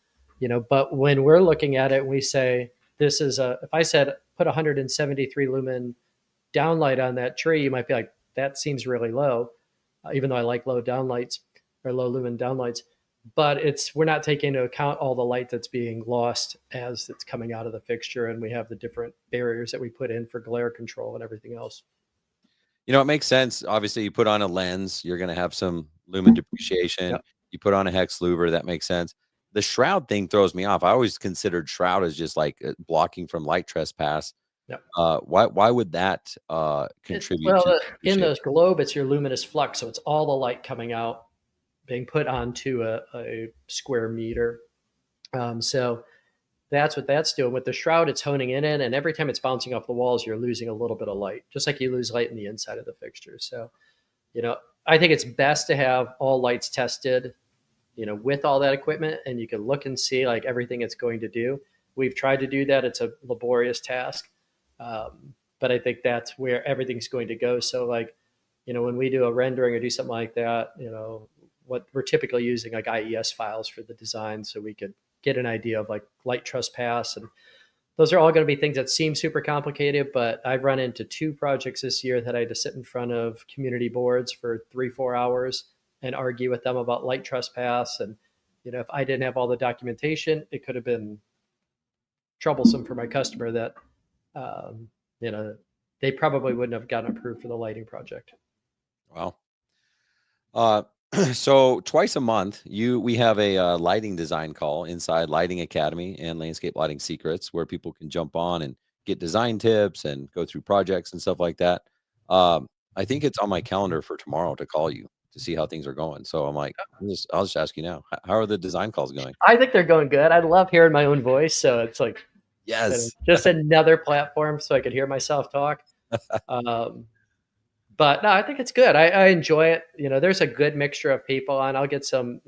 but when we're looking at it, we say, this is if I said, put 173 lumen downlight on that tree, you might be like, that seems really low, even though I like low downlights or low lumen downlights. But we're not taking into account all the light that's being lost as it's coming out of the fixture. And we have the different barriers that we put in for glare control and everything else. It makes sense. Obviously, you put on a lens, you're going to have some lumen depreciation. Yep. You put on a hex louver, that makes sense. The shroud thing throws me off. I always considered shroud as just like blocking from light trespass. Yep. Why would that contribute? In those globe, it's your luminous flux. So it's all the light coming out being put onto a square meter. So that's what that's doing. With the shroud, it's honing in, and every time it's bouncing off the walls, you're losing a little bit of light, just like you lose light in the inside of the fixture. So, I think it's best to have all lights tested, with all that equipment, and you can look and see like everything it's going to do. We've tried to do that. It's a laborious task. But I think that's where everything's going to go. So like, when we do a rendering or do something like that, what we're typically using like IES files for the design, so we could get an idea of like light trespass, and those are all going to be things that seem super complicated. But I've run into 2 projects this year that I had to sit in front of community boards for 3-4 hours and argue with them about light trespass. And if I didn't have all the documentation, it could have been troublesome for my customer that um, they probably wouldn't have gotten approved for the lighting project. Wow. So twice a month, we have a lighting design call inside Lighting Academy and Landscape Lighting Secrets, where people can jump on and get design tips and go through projects and stuff like that. I think it's on my calendar for tomorrow to call you to see how things are going. So I'm like, I'll just ask you now, how are the design calls going? I think they're going good. I love hearing my own voice, so it's like Yes. just another platform so I could hear myself talk. But no, I think it's good. I enjoy it. There's a good mixture of people, and I'll get some,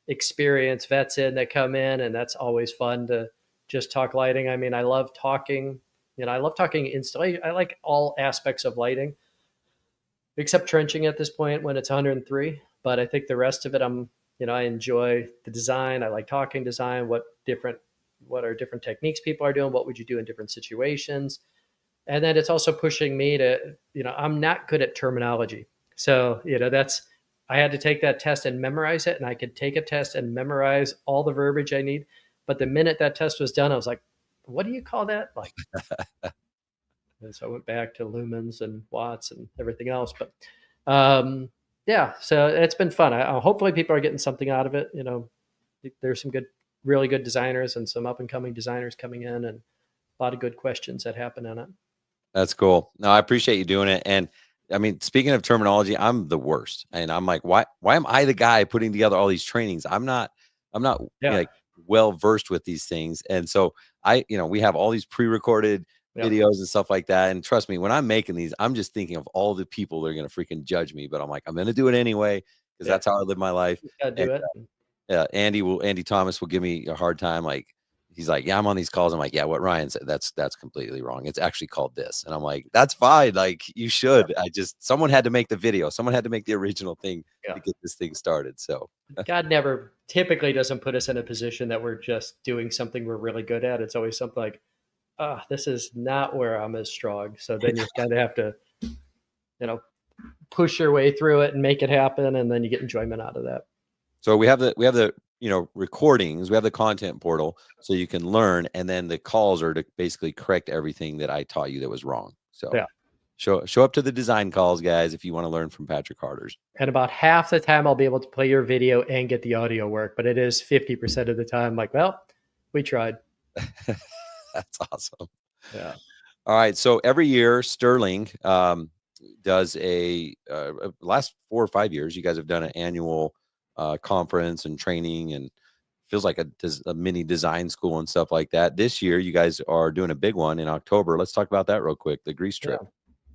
experienced vets in that come in, and that's always fun to just talk lighting. I mean, I love talking. I love talking installation. I like all aspects of lighting, except trenching at this point when it's 103. But I think the rest of it, I enjoy the design. I like talking design. What are different techniques people are doing? What would you do in different situations? And then it's also pushing me to, I'm not good at terminology. So, I had to take that test and memorize it. And I could take a test and memorize all the verbiage I need. But the minute that test was done, I was like, what do you call that? Like, and so I went back to lumens and watts and everything else. But yeah, so it's been fun. Hopefully people are getting something out of it. There's some really good designers and some up and coming designers coming in, and a lot of good questions that happen in it. That's cool. No, I appreciate you doing it. And I mean, speaking of terminology, I'm the worst. And I'm like, why am I the guy putting together all these trainings? I'm not Yeah. like well versed with these things. And so we have all these pre-recorded videos and stuff like that. And trust me, when I'm making these, I'm just thinking of all the people that are going to freaking judge me, but I'm like, I'm going to do it anyway, because that's how I live my life. Gotta do it. Andy Thomas will give me a hard time. Like, he's like, yeah, I'm on these calls. I'm like, yeah, what Ryan said, that's completely wrong. It's actually called this. And I'm like, that's fine. Like, you should. Someone had to make the video. Someone had to make the original thing to get this thing started. So God never typically doesn't put us in a position that we're just doing something we're really good at. It's always something like, this is not where I'm as strong. So then you kind of have to, push your way through it and make it happen. And then you get enjoyment out of that. So we have the recordings, we have the content portal, so you can learn, and then the calls are to basically correct everything that I taught you that was wrong. So yeah, show up to the design calls, guys, if you want to learn from Patrick Harder's. And about half the time I'll be able to play your video and get the audio work, but it is 50% of the time like, well, we tried. That's awesome. Yeah. All right. So every year, Sterling does last 4 or 5 years, you guys have done an annual conference and training, and feels like a mini design school and stuff like that. This year, you guys are doing a big one in October. Let's talk about that real quick. The Greece trip. Yeah.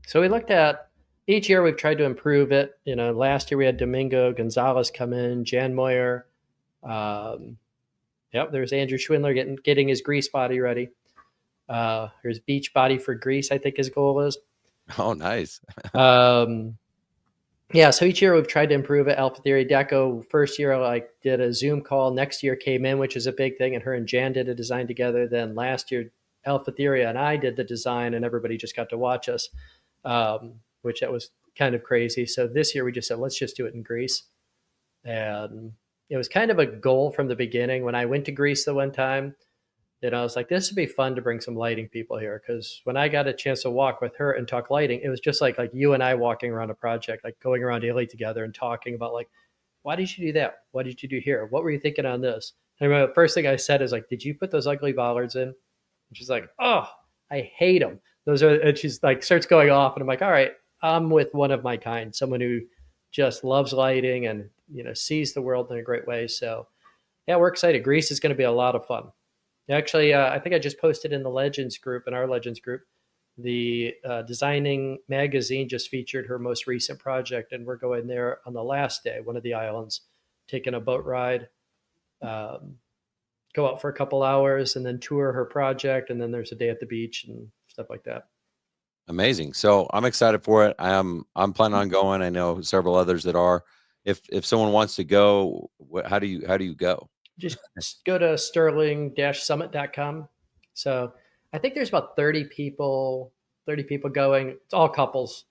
So we looked at each year. We've tried to improve it. Last year we had Domingo Gonzalez come in, Jan Moyer. There's Andrew Schwindler getting his Greece body ready. There's beach body for Greece, I think his goal is. Oh, nice. Yeah, so each year we've tried to improve it. Alpha Theory Deco, first year did a Zoom call. Next year came in, which is a big thing, and her and Jan did a design together. Then last year, Alpha Theory and I did the design, and everybody just got to watch us, which that was kind of crazy. So this year we just said, let's just do it in Greece. And it was kind of a goal from the beginning. When I went to Greece the one time, I was like, this would be fun to bring some lighting people here. Because when I got a chance to walk with her and talk lighting, it was just like you and I walking around a project, like going around Italy together and talking about like, why did you do that? What did you do here? What were you thinking on this? And I remember the first thing I said is like, did you put those ugly bollards in? And she's like, oh, I hate them. And she's like, starts going off. And I'm like, all right, I'm with one of my kind, someone who just loves lighting and, sees the world in a great way. So yeah, we're excited. Greece is going to be a lot of fun. Actually, I think I just posted in the Legends group, in our Legends group, the Designing magazine just featured her most recent project, and we're going there on the last day, one of the islands, taking a boat ride, go out for a couple hours, and then tour her project, and then there's a day at the beach and stuff like that. Amazing. So I'm excited for it. I'm planning on going. I know several others that are. If someone wants to go, how do you go? Just go to sterling-summit.com. So I think there's about 30 people going. It's all couples.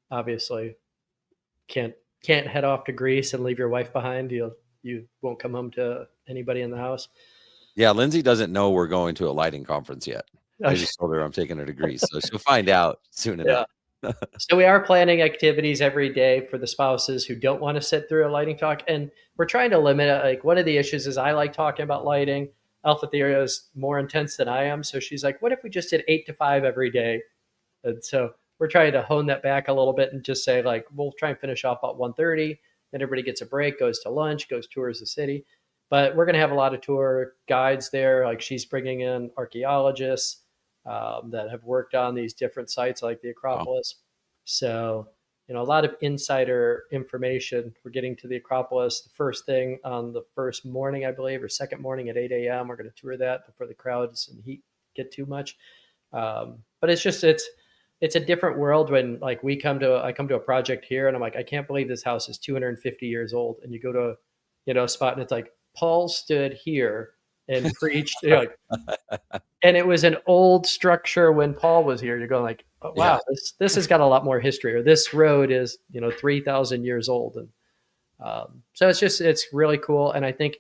Obviously can't head off to Greece and leave your wife behind. You won't come home to anybody in the house. Yeah, Lindsay doesn't know we're going to a lighting conference yet. I just told her I'm taking her to Greece, so she'll find out soon Yeah. enough. So we are planning activities every day for the spouses who don't want to sit through a lighting talk, and we're trying to limit it. Like, one of the issues is I like talking about lighting. Alpha Theoria is more intense than I am, so she's like, "What if we just did 8 to 5 every day?" And so we're trying to hone that back a little bit and just say, like, we'll try and finish off at 1:30. Then everybody gets a break, goes to lunch, goes tours the city. But we're going to have a lot of tour guides there. Like, she's bringing in archaeologists that have worked on these different sites like the Acropolis. Wow. So, a lot of insider information. We're getting to the Acropolis the first thing on the first morning, I believe, or second morning at 8 a.m. We're going to tour that before the crowds and heat get too much. But it's a different world when, like, I come to a project here and I'm like, I can't believe this house is 250 years old. And you go to, a spot and it's like, Paul stood here and preached, and it was an old structure when Paul was here. You're going like, oh, wow, yeah. This has got a lot more history, or this road is, 3,000 years old. And so it's really cool. And I think,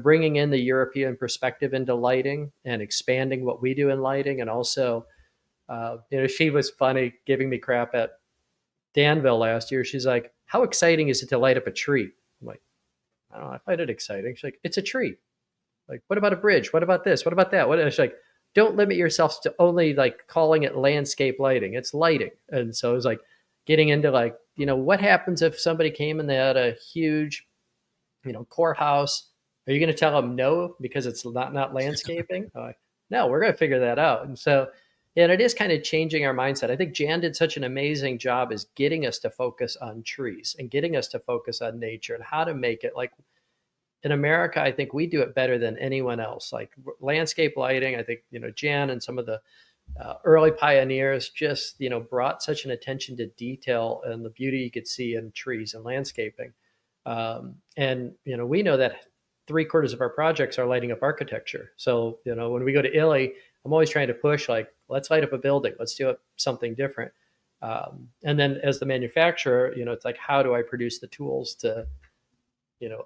bringing in the European perspective into lighting and expanding what we do in lighting. And also, she was funny giving me crap at Danville last year. She's like, how exciting is it to light up a tree? I'm like, I don't know, I find it exciting. She's like, it's a tree. Like, what about a bridge? What about this? What about that? She's like, don't limit yourself to only like calling it landscape lighting. It's lighting. And so it was like getting into like, what happens if somebody came and they had a huge, courthouse? Are you going to tell them no because it's not landscaping? Like, no, we're going to figure that out. And so, and it is kind of changing our mindset. I think Jan did such an amazing job as getting us to focus on trees and getting us to focus on nature and how to make it like, in America, I think we do it better than anyone else. Like landscape lighting, I think, Jan and some of the early pioneers just, brought such an attention to detail and the beauty you could see in trees and landscaping. And, we know that 3/4 of our projects are lighting up architecture. So, when we go to Italy, I'm always trying to push, like, let's light up a building. Let's do something different. And then as the manufacturer, it's like, how do I produce the tools to,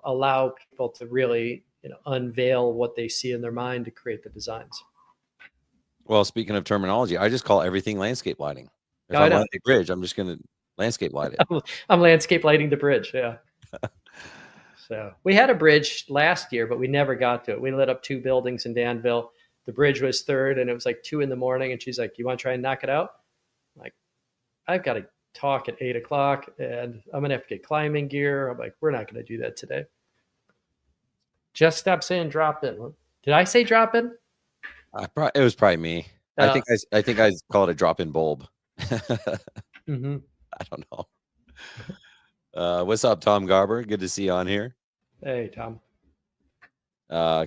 allow people to really, unveil what they see in their mind to create the designs. Well, speaking of terminology, I just call everything landscape lighting. If I'm lighting a bridge, I'm just going to landscape light it. I'm landscape lighting the bridge. Yeah. So we had a bridge last year, but we never got to it. We lit up 2 buildings in Danville. The bridge was third and it was like 2 a.m. And she's like, you want to try and knock it out? I'm like, I've got to talk at 8 o'clock and I'm gonna have to get climbing gear. I'm like, we're not gonna do that today. Just stop saying drop in. Did I say drop in? It was probably me. I think I called it a drop in bulb. Mm-hmm. I don't know. What's up, Tom Garber? Good to see you on here. Hey, Tom.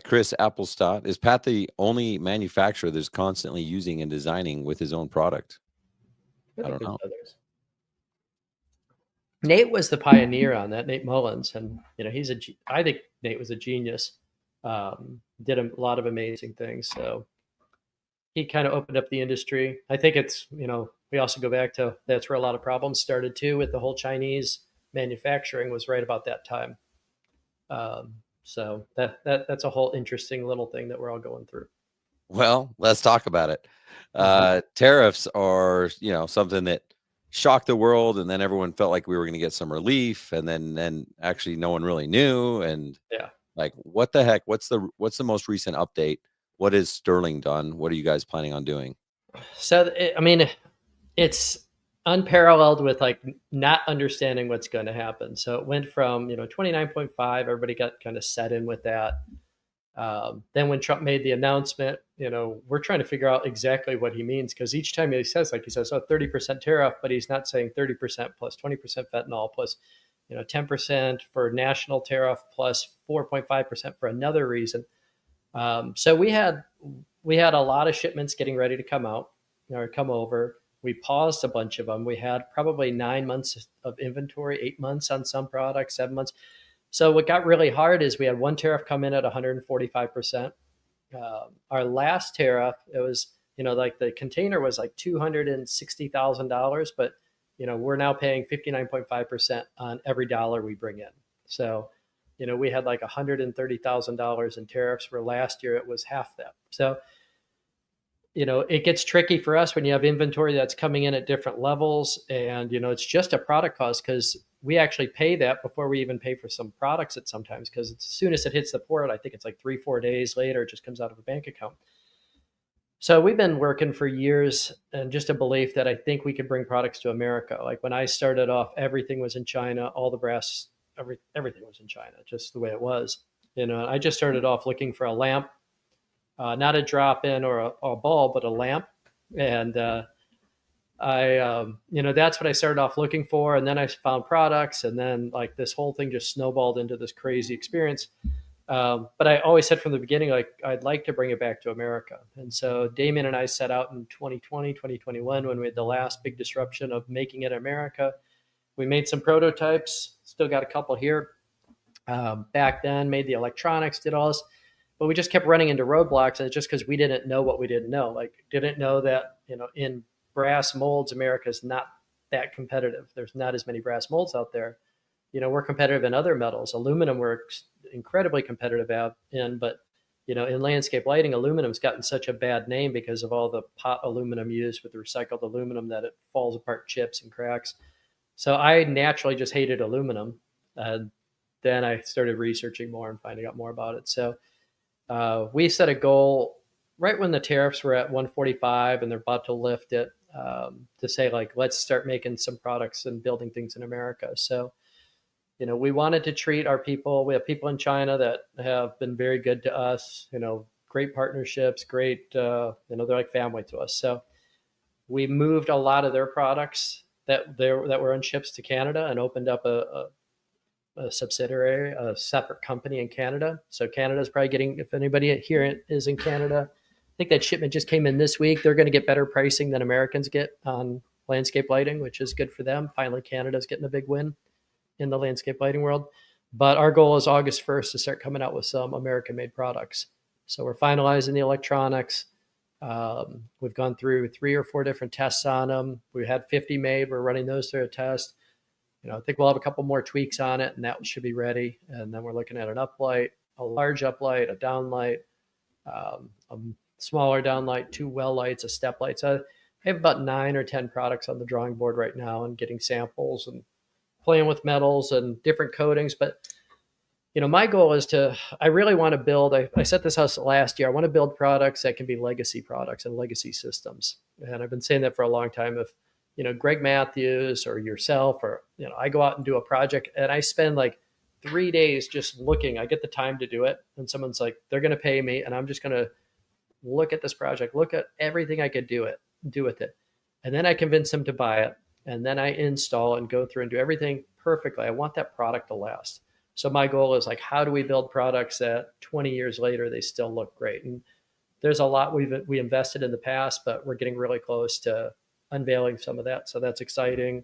Chris Applestadt. Is Pat the only manufacturer that's constantly using and designing with his own product? I don't know. Others. Nate was the pioneer on that, Nate Mullins, and I think Nate was a genius. Did a lot of amazing things. So he kind of opened up the industry. I think it's, we also go back to that's where a lot of problems started too, with the whole Chinese manufacturing was right about that time. So that's a whole interesting little thing that we're all going through. Well, let's talk about it. Tariffs are, something that shocked the world, and then everyone felt like we were going to get some relief, and then actually no one really knew. And yeah, like, what the heck? What's the most recent update? What has Sterling done? What are you guys planning on doing? So, it's unparalleled with like not understanding what's going to happen. So it went from 29.5, everybody got kind of set in with that. Then when Trump made the announcement, we're trying to figure out exactly what he means, because each time he says 30% tariff, but he's not saying 30% plus 20% fentanyl plus 10% for national tariff plus 4.5% for another reason. So we had we had a lot of shipments getting ready to come out or come over. We paused a bunch of them. We had probably 9 months of inventory, 8 months on some products, 7 months. So what got really hard is we had one tariff come in at 145%. Our last tariff, it was, like the container was like $260,000, but we're now paying 59.5% on every dollar we bring in. So, we had like $130,000 in tariffs, where last year it was half that. So, it gets tricky for us when you have inventory that's coming in at different levels, and it's just a product cost, because we actually pay that before we even pay for some products at sometimes, because as soon as it hits the port, I think it's like 3-4 days later, it just comes out of a bank account. So we've been working for years, and just a belief that I think we could bring products to America. Like when I started off, everything was in China, all the brass, everything was in China, just the way it was. I just started off looking for a lamp, not a drop in or a bulb, but a lamp. And that's what I started off looking for. And then I found products, and then like this whole thing just snowballed into this crazy experience. But I always said from the beginning, like, I'd like to bring it back to America. And so Damien and I set out in 2020, 2021, when we had the last big disruption of making it America. We made some prototypes, still got a couple here. Back then, made the electronics, did all this, but we just kept running into roadblocks. And it's just because we didn't know what we didn't know. Like, didn't know that, in brass molds, America is not that competitive. There's not as many brass molds out there. We're competitive in other metals. Aluminum, we're incredibly competitive in, but in landscape lighting, aluminum's gotten such a bad name because of all the pot aluminum used with the recycled aluminum that it falls apart, chips and cracks. So I naturally just hated aluminum. Then I started researching more and finding out more about it. So we set a goal right when the tariffs were at 145 and they're about to lift it, to say, like, let's start making some products and building things in America. So, we wanted to treat our people. We have people in China that have been very good to us, great partnerships, great, they're like family to us. So we moved a lot of their products that were on ships to Canada, and opened up a subsidiary, a separate company in Canada. So Canada's probably getting, if anybody here is in Canada, I think that shipment just came in this week. They're going to get better pricing than Americans get on landscape lighting, which is good for them. Finally, Canada's getting a big win in the landscape lighting world. But our goal is August 1st to start coming out with some American-made products. So we're finalizing the electronics. We've gone through 3 or 4 different tests on them. We had 50 made. We're running those through a test. I think we'll have a couple more tweaks on it, and that should be ready. And then we're looking at an uplight, a large uplight, a downlight, a smaller downlight, 2 well lights, a step light. So I have about 9 or 10 products on the drawing board right now, and getting samples and playing with metals and different coatings. But, my goal is I really want to build, I set this house last year. I want to build products that can be legacy products and legacy systems. And I've been saying that for a long time. If, Greg Matthews or yourself, or, I go out and do a project and I spend like 3 days just looking, I get the time to do it. And someone's like, they're going to pay me, and I'm just going to look at this project, look at everything I could do with it. And then I convince them to buy it. And then I install and go through and do everything perfectly. I want that product to last. So my goal is, like, how do we build products that 20 years later, they still look great? And there's a lot we invested in the past, but we're getting really close to unveiling some of that. So that's exciting.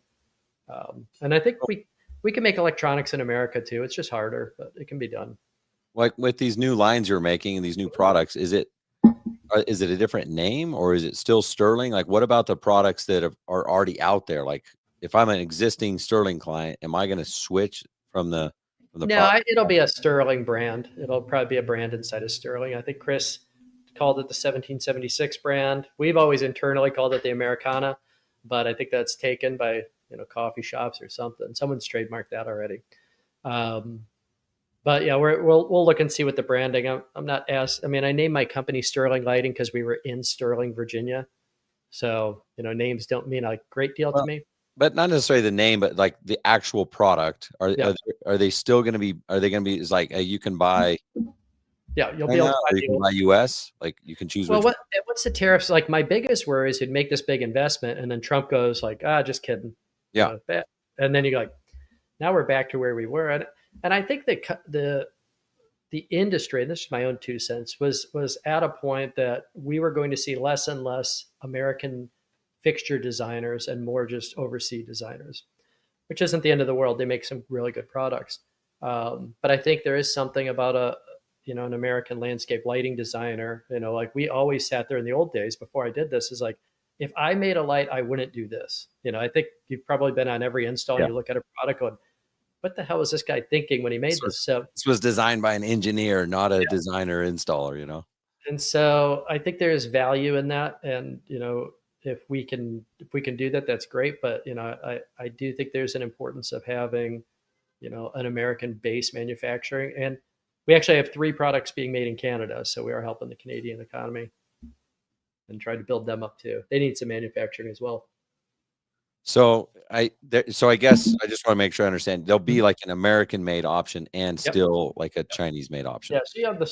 And I think we can make electronics in America too. It's just harder, but it can be done. Like with these new lines you're making and these new products, is it a different name, or is it still Sterling? Like, what about the products that are already out there? Like, if I'm an existing Sterling client, am I going to switch from the No, it'll be a Sterling brand. It'll probably be a brand inside of Sterling. I think Chris called it the 1776 brand. We've always internally called it the Americana, but I think that's taken by coffee shops or something. Someone's trademarked that already. But yeah, we'll look and see what the branding. I'm not I named my company Sterling Lighting because we were in Sterling, Virginia. So, names don't mean a great deal to me. But not necessarily the name, but like the actual product. Are they still going to be, are they going to be, is like, you can buy. Yeah, you'll be able to buy US. Like, you can choose. Well, what's the tariffs? Like, my biggest worry is you'd make this big investment and then Trump goes like, just kidding. Yeah. And then you're like, now we're back to where we were. And I think that the industry, and this is my own 2 cents, was at a point that we were going to see less and less American fixture designers and more just overseas designers, which isn't the end of the world. They make some really good products. But I think there is something about an American landscape lighting designer, like we always sat there in the old days before I did this, is like, if I made a light, I wouldn't do this. I think you've probably been on every install and Yeah. you look at a product going, what the hell was this guy thinking when he made this? So, This was designed by an engineer, not a designer installer. and so I think there is value in that. And, if we can do that, that's great. But, I do think there's an importance of having, an American based manufacturing. And we actually have 3 products being made in Canada. So we are helping the Canadian economy and trying to build them up too. They need some manufacturing as well. So I guess I just want to make sure I understand. There'll be like an American made option and Yep. still like a Chinese made option. Yeah, so you have the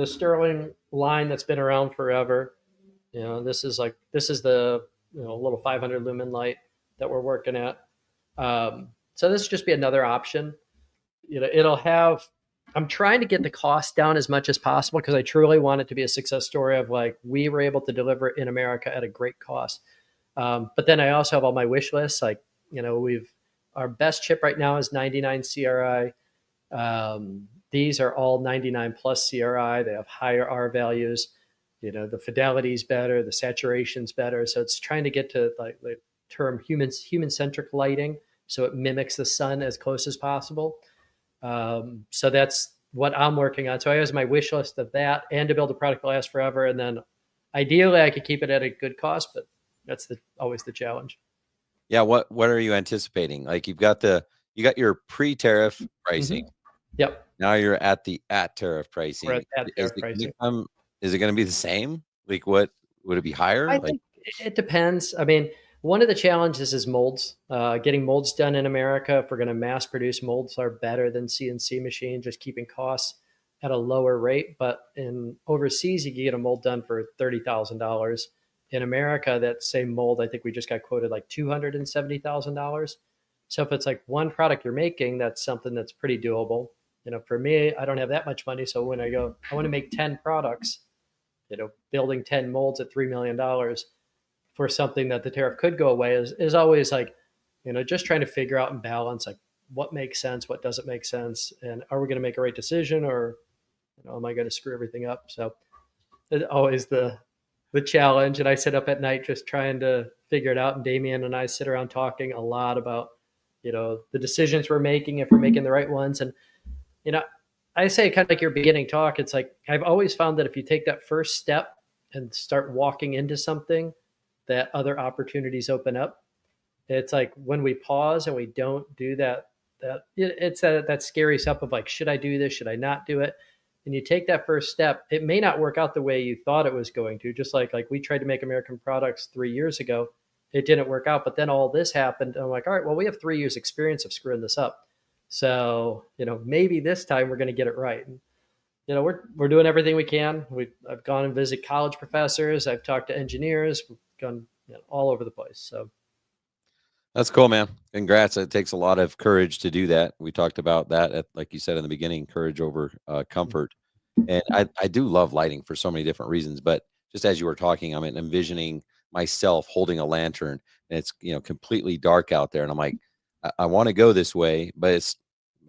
Sterling line that's been around forever. This is the little 500 lumen light that we're working at. So this will just be another option. It'll have. I'm trying to get the cost down as much as possible because I truly want it to be a success story of like we were able to deliver it in America at a great cost. But then I also have all my wish lists. Like our best chip right now is 99 CRI. These are all 99 plus CRI. They have higher R values. The fidelity's better, the saturation's better. So it's trying to get to like the term human-centric lighting, so it mimics the sun as close as possible. So that's what I'm working on. So I have my wish list of that and to build a product that lasts forever. And then ideally I could keep it at a good cost, but that's always the challenge. Yeah. What are you anticipating? Like you got your pre-tariff pricing. Yep. Now you're at the tariff pricing. We're at tariff pricing. Is it going to be the same? Like what would it be higher? I think it depends. I mean, one of the challenges is molds. Getting molds done in America, if we're going to mass produce, molds are better than CNC machines, just keeping costs at a lower rate. But in overseas, you can get a mold done for $30,000. In America, that same mold, I think we just got quoted like $270,000. So if it's like one product you're making, that's something that's pretty doable. For me, I don't have that much money. So when I want to make 10 products, building 10 molds at $3 million for something that the tariff could go away is always like, just trying to figure out and balance like what makes sense, what doesn't make sense. And are we going to make a right decision or, am I going to screw everything up? So it's always the challenge. And I sit up at night just trying to figure it out. And Damien and I sit around talking a lot about, the decisions we're making, if we're making the right ones. And, I say kind of like your beginning talk, it's like, I've always found that if you take that first step and start walking into something, that other opportunities open up. It's like when we pause and we don't do that it's that scary step of like, should I do this? Should I not do it? And you take that first step, it may not work out the way you thought it was going to, just like we tried to make American products 3 years ago. It didn't work out, but then all this happened. And I'm like, all right, well, we have 3 years experience of screwing this up. So, maybe this time we're going to get it right. And, we're doing everything we can. I've gone and visited college professors. I've talked to engineers. We've gone all over the place. So that's cool, man. Congrats. It takes a lot of courage to do that. We talked about that, like you said in the beginning, courage over comfort. And I do love lighting for so many different reasons. But just as you were talking, I'm envisioning myself holding a lantern and it's, completely dark out there. And I'm like, I want to go this way, but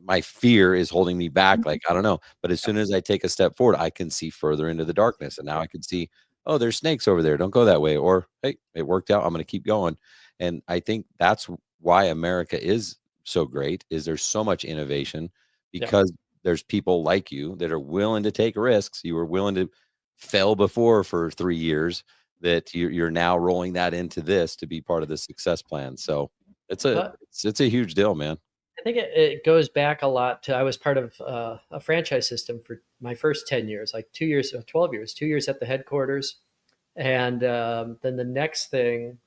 my fear is holding me back. Like, I don't know. But as soon as I take a step forward, I can see further into the darkness. And now I can see, oh, there's snakes over there. Don't go that way. Or, hey, it worked out. I'm going to keep going. And I think that's why America is so great, is there's so much innovation because there's people like you that are willing to take risks. You were willing to fail before for 3 years, that you're now rolling that into this to be part of the success plan. So it's a huge deal, man. I think it goes back a lot to, I was part of a franchise system for my first 10 years, like 2 years, 12 years, 2 years at the headquarters. And then the next thing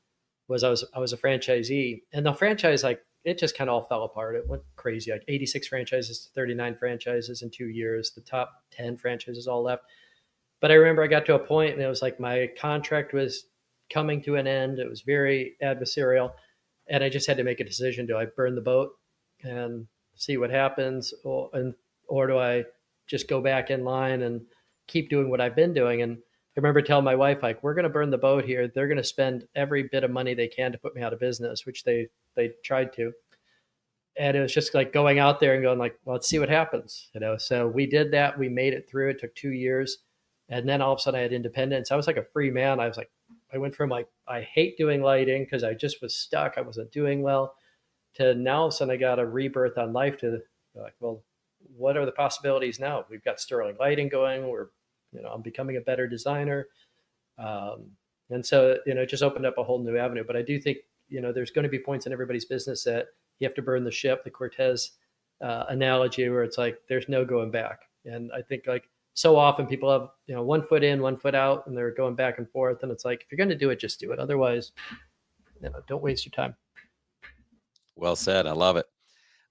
was I was a franchisee, and the franchise, like, it just kind of all fell apart. It went crazy, like 86 franchises to 39 franchises in 2 years. The top 10 franchises all left. But I remember I got to a point and it was like my contract was coming to an end. It was very adversarial. And I just had to make a decision. Do I burn the boat and see what happens? Or do I just go back in line and keep doing what I've been doing. And I remember telling my wife, like, we're going to burn the boat here. They're going to spend every bit of money they can to put me out of business, which they tried to. And it was just like going out there and going like, well, let's see what happens, So we did that. We made it through. It took 2 years. And then all of a sudden I had independence. I was like a free man. I went from like, I hate doing lighting because I just was stuck. I wasn't doing well, to now all of a sudden I got a rebirth on life to like, well, what are the possibilities now? We've got Sterling Lighting going. I'm becoming a better designer. And so, it just opened up a whole new avenue. But I do think, there's going to be points in everybody's business that you have to burn the ship, the Cortez analogy, where it's like, there's no going back. And I think like so often people have, 1 foot in, 1 foot out, and they're going back and forth. And it's like, if you're going to do it, just do it. Otherwise, don't waste your time. Well said. I love it.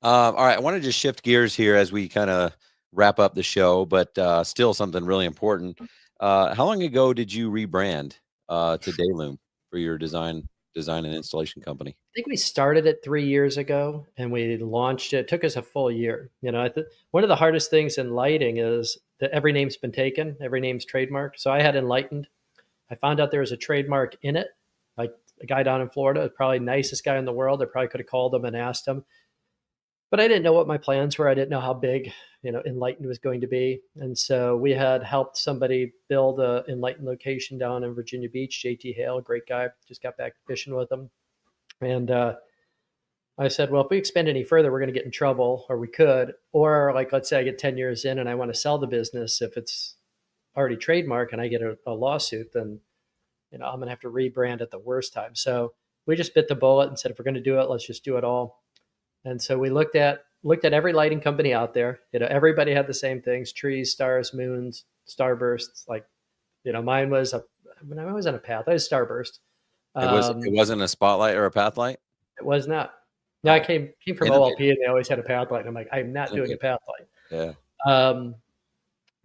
All right. I want to just shift gears here as we kind of wrap up the show, but still something really important. How long ago did you rebrand to Dayloom for your design and installation company? I think we started it 3 years ago and we launched it. It took us a full year. One of the hardest things in lighting is that every name's been taken, every name's trademarked. So I had Enlightened. I found out there was a trademark in it. Like a guy down in Florida, probably nicest guy in the world. I probably could have called him and asked him. But I didn't know what my plans were. I didn't know how big, Enlightened was going to be. And so we had helped somebody build a Enlightened location down in Virginia Beach. JT Hale, great guy, just got back fishing with him. And I said, well, if we expand any further, we're going to get in trouble, or we could. Or like, let's say I get 10 years in and I want to sell the business. If it's already trademarked and I get a lawsuit, then, I'm going to have to rebrand at the worst time. So we just bit the bullet and said, if we're going to do it, let's just do it all. And so we looked at every lighting company out there. Everybody had the same things: trees, stars, moons, starbursts. Like, mine was when I was on a path. I was starburst. It wasn't a spotlight or a path light. It was not. No, I came from OLP, and they always had a path light. And I'm like, I'm not doing a path light. Yeah.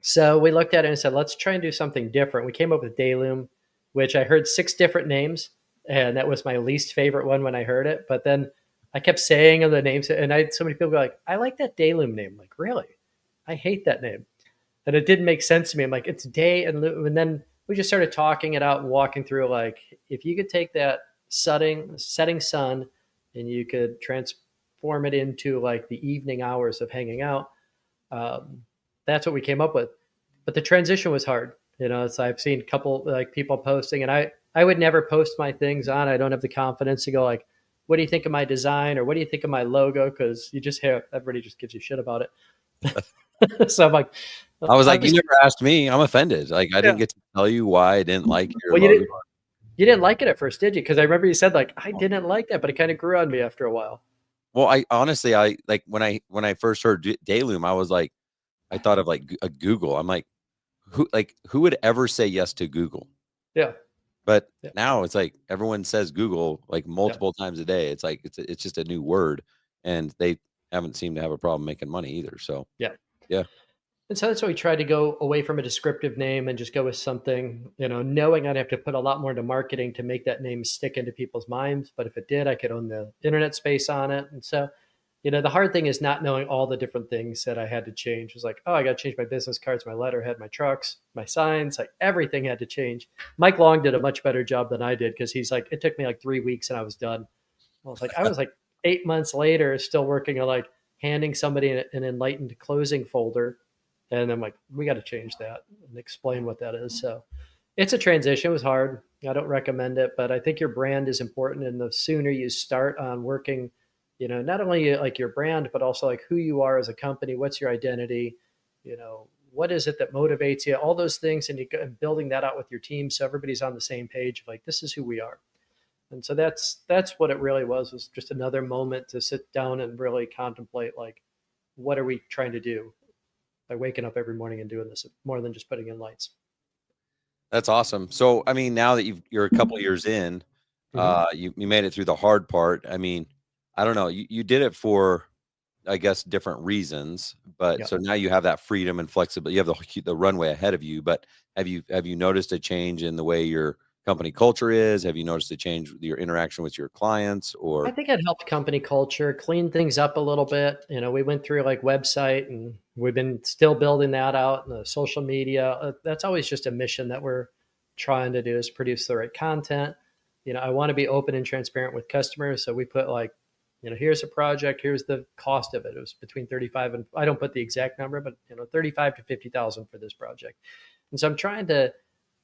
So we looked at it and said, let's try and do something different. We came up with Dayloom, which I heard 6 different names, and that was my least favorite one when I heard it. But then I kept saying the names, and I had so many people go like, I like that Dayloom name. I'm like, really? I hate that name. And it didn't make sense to me. I'm like, it's Day and Loom. And then we just started talking it out and walking through, like, if you could take that setting sun and you could transform it into like the evening hours of hanging out, that's what we came up with. But the transition was hard. So I've seen a couple like people posting, and I would never post my things on. I don't have the confidence to go like, what do you think of my design, or what do you think of my logo? Because you just hear everybody just gives you shit about it. So I'm like, I was like, you never asked me. I'm offended. Like, I didn't get to tell you why I didn't like your logo. You didn't like it at first, did you? Because I remember you said like, I didn't like that, but it kind of grew on me after a while. Well, I honestly, like when I first heard Dayloom, I was like, I thought of like a Google. I'm like, who would ever say yes to Google? Yeah. But now it's like everyone says Google like multiple times a day. It's like it's just a new word, and they haven't seemed to have a problem making money either. So yeah. And so that's why we tried to go away from a descriptive name and just go with something, knowing I'd have to put a lot more into marketing to make that name stick into people's minds. But if it did, I could own the internet space on it. And so, the hard thing is not knowing all the different things that I had to change. It was like, oh, I got to change my business cards, my letterhead, my trucks, my signs, like everything had to change. Mike Long did a much better job than I did, because he's like, it took me like 3 weeks and I was done. I was like 8 months later, still working on like handing somebody an Enlightened closing folder. And I'm like, we got to change that and explain what that is. So it's a transition. It was hard. I don't recommend it, but I think your brand is important. And the sooner you start on working, not only like your brand, but also like who you are as a company, what's your identity, what is it that motivates you, all those things. And building that out with your team, so everybody's on the same page of like, this is who we are. And so that's what it really was just another moment to sit down and really contemplate, like, what are we trying to do by waking up every morning and doing this, more than just putting in lights. That's awesome. So, I mean, now that you're a couple years in, you made it through the hard part. I mean, I don't know, you did it for, I guess, different reasons, but so now you have that freedom and flexibility. You have the runway ahead of you, but have you noticed a change in the way you're company culture is? Have you noticed a change with your interaction with your clients I or? think it helped company culture clean things up a little bit. We went through like website, and we've been still building that out, and the social media. That's always just a mission that we're trying to do, is produce the right content. I want to be open and transparent with customers. So we put like, here's a project, here's the cost of it. It was between 35 and, I don't put the exact number, but 35 to 50,000 for this project. And so I'm trying to,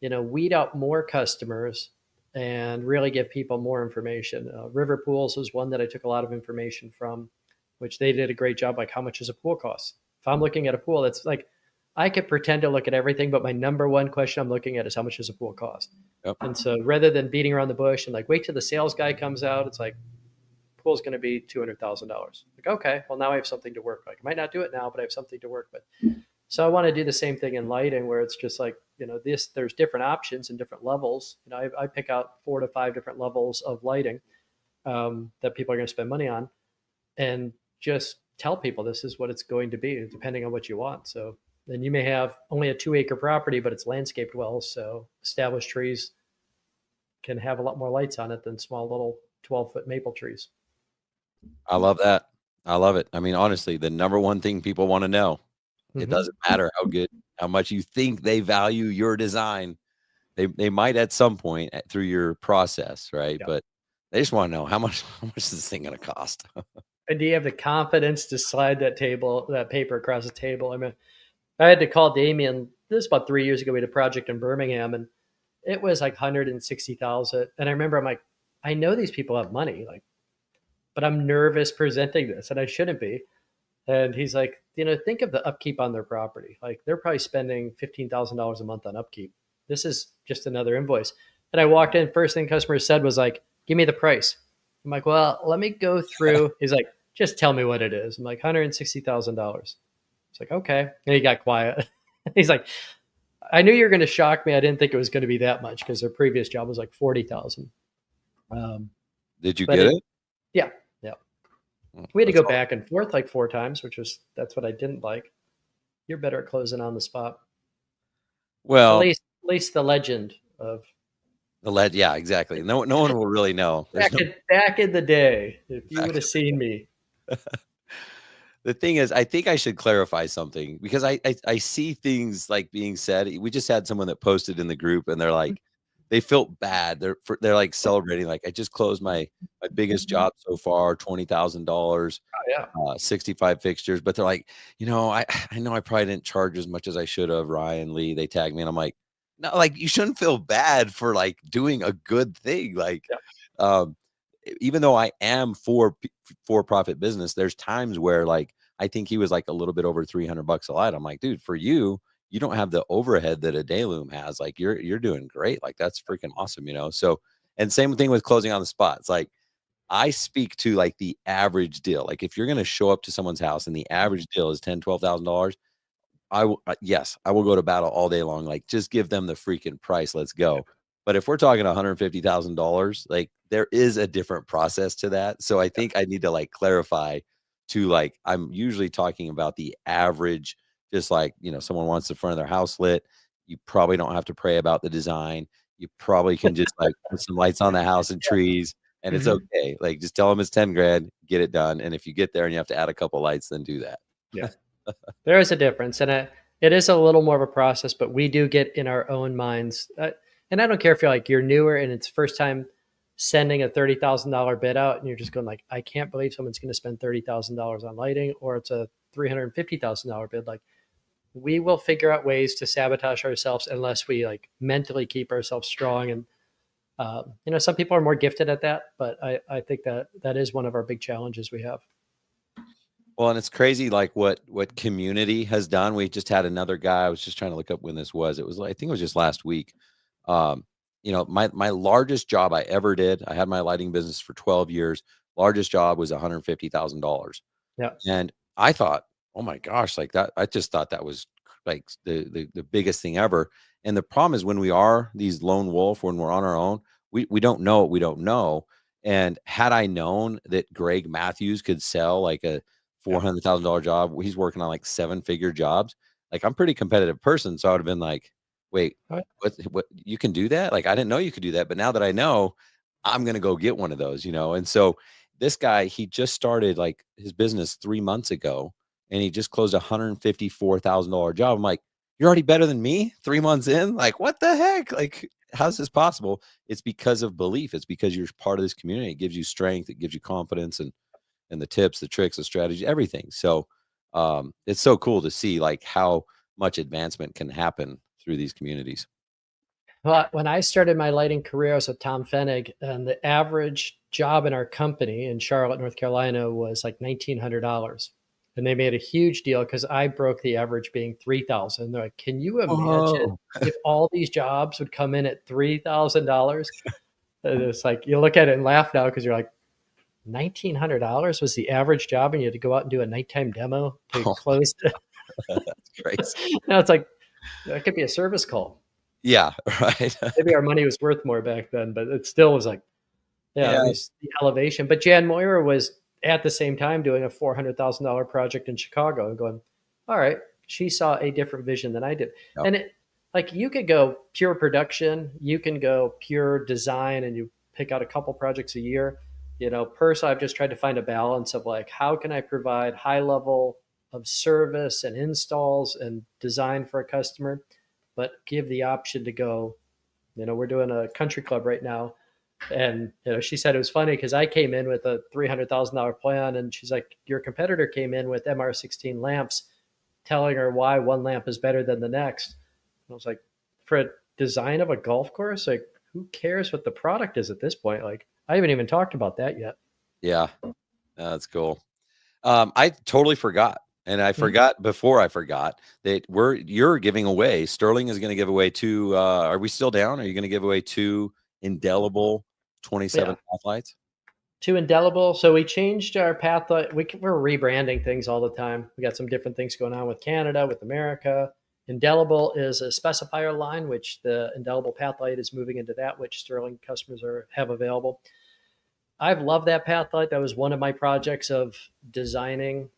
weed out more customers and really give people more information. River Pools was one that I took a lot of information from, which they did a great job. Like, how much does a pool cost? If I'm looking at a pool, that's like, I could pretend to look at everything, but my number one question I'm looking at is, how much does a pool cost? Yep. And so rather than beating around the bush and like, wait till the sales guy comes out, it's like, pool's going to be $200,000. Like, okay, well, now I have something to work. Like, I might not do it now, but I have something to work with. So I want to do the same thing in lighting, where it's just like, there's different options and different levels. I pick out 4 to 5 different levels of lighting that people are going to spend money on, and just tell people this is what it's going to be, depending on what you want. So then you may have only a 2-acre property, but it's landscaped well. So established trees can have a lot more lights on it than small little 12-foot maple trees. I love that. I love it. I mean, honestly, the number one thing people want to know, it doesn't matter how much you think they value your design. They might at some point through your process, right? Yeah. But they just want to know how much is this thing going to cost? And do you have the confidence to slide that paper across the table? I mean, I had to call Damien. This was about 3 years ago. We had a project in Birmingham, and it was like 160,000. And I remember I'm like, I know these people have money, like, but I'm nervous presenting this, and I shouldn't be. And he's like, think of the upkeep on their property. Like, they're probably spending $15,000 a month on upkeep. This is just another invoice. And I walked in, first thing customer said was like, give me the price. I'm like, well, let me go through. He's like, just tell me what it is. I'm like, $160,000. It's like, okay. And he got quiet. He's like, I knew you were going to shock me. I didn't think it was going to be that much, because their previous job was like 40,000. Did you get it? Yeah. Yeah. We had to go back and forth like 4 times, that's what I didn't like. You're better at closing on the spot. Well, at least the legend of the lead. Yeah, exactly. No one will really know. Back in the day, if you would have seen me. The thing is, I think I should clarify something, because I see things like being said. We just had someone that posted in the group, and they're like, they felt bad. They're like celebrating, like, I just closed my biggest job so far, $20,000, Oh, yeah. 65 fixtures. But they're like, I know I probably didn't charge as much as I should have. Ryan Lee, they tagged me, and I'm like, no, like, you shouldn't feel bad for like doing a good thing. Like, um, even though I am for profit business, there's times where like I think he was like a little bit over $300 a light. I'm like, dude, for you don't have the overhead that a day loom has. Like, you're doing great. Like, that's freaking awesome, So, and same thing with closing on the spot. It's like, I speak to like the average deal. Like, if you're going to show up to someone's house and the average deal is $10,000, $12,000, yes, I will go to battle all day long. Like, just give them the freaking price. Let's go. But if we're talking $150,000, like, there is a different process to that. So I think I need to like clarify to like, I'm usually talking about the average, just like, someone wants the front of their house lit. You probably don't have to pray about the design. You probably can just like put some lights on the house and trees, and it's okay. Like, just tell them it's 10 grand, get it done. And if you get there and you have to add a couple lights, then do that. Yeah. There is a difference, and it is a little more of a process, but we do get in our own minds. And I don't care if you're newer and it's first time sending a $30,000 bid out, and you're just going like, I can't believe someone's going to spend $30,000 on lighting, or it's a $350,000 bid. Like, we will figure out ways to sabotage ourselves unless we like mentally keep ourselves strong. And some people are more gifted at that, but I think that is one of our big challenges we have. Well, and it's crazy, like what community has done. We just had another guy. I was just trying to look up when this was. It was, I think it was just last week. My largest job I ever did, I had my lighting business for 12 years. Largest job was $150,000. Yeah. And I thought, oh my gosh, like that. I just thought that was like the biggest thing ever. And the problem is, when we are these lone wolf, when we're on our own, we don't know what we don't know. And had I known that Greg Matthews could sell like a $400,000 job, he's working on like 7-figure jobs. Like, I'm a pretty competitive person. So I would have been like, Wait, What? what you can do that? Like, I didn't know you could do that, but now that I know, I'm gonna go get one of those, you know? And so this guy, he just started like his business 3 months ago, and he just closed a $154,000 job. I'm like, "You're already better than me 3 months in? Like, what the heck? Like, how's this possible?" It's because of belief. It's because you're part of this community. It gives you strength, it gives you confidence and the tips, the tricks, the strategy, everything. So it's so cool to see like how much advancement can happen through these communities. Well, when I started my lighting career, I was with Tom Fenig, and the average job in our company in Charlotte, North Carolina, was like $1,900. And they made a huge deal because I broke the average being 3,000. They're like, "Can you imagine Whoa. if all these jobs would come in at $3,000?" And it's like you look at it and laugh now because you're like, $1,900 was the average job, and you had to go out and do a nighttime demo to Oh, close. that's crazy. Now it's like that could be a service call. Yeah, right. Maybe our money was worth more back then, but it still was like, yeah, Yeah. it was the elevation. But Jan Moira was at the same time doing a $400,000 project in Chicago and going, all right, she saw a different vision than I did. Yep. And it, like, you could go pure production, you can go pure design, and you pick out a couple projects a year. You know, personally, I've just tried to find a balance of like, how can I provide high level of service and installs and design for a customer, but give the option to go, you know, we're doing a country club right now. And, you know, she said it was funny because I came in with a $300,000 plan, and she's like, your competitor came in with MR16 lamps, telling her why one lamp is better than the next. And I was like, for a design of a golf course, like, who cares what the product is at this point? Like, I haven't even talked about that yet. Yeah. That's cool. I totally forgot. And I Mhm. forgot before I forgot that you're giving away. Sterling is going to give away two. Are we still down? Are you going to give away two indelible 27 Yeah. path lights? To indelible. So we changed our path. We're rebranding things all the time. We got some different things going on with Canada, with America. Indelible is a specifier line, which the indelible path light is moving into that, which Sterling customers have available. I've loved that path light. That was one of my projects of designing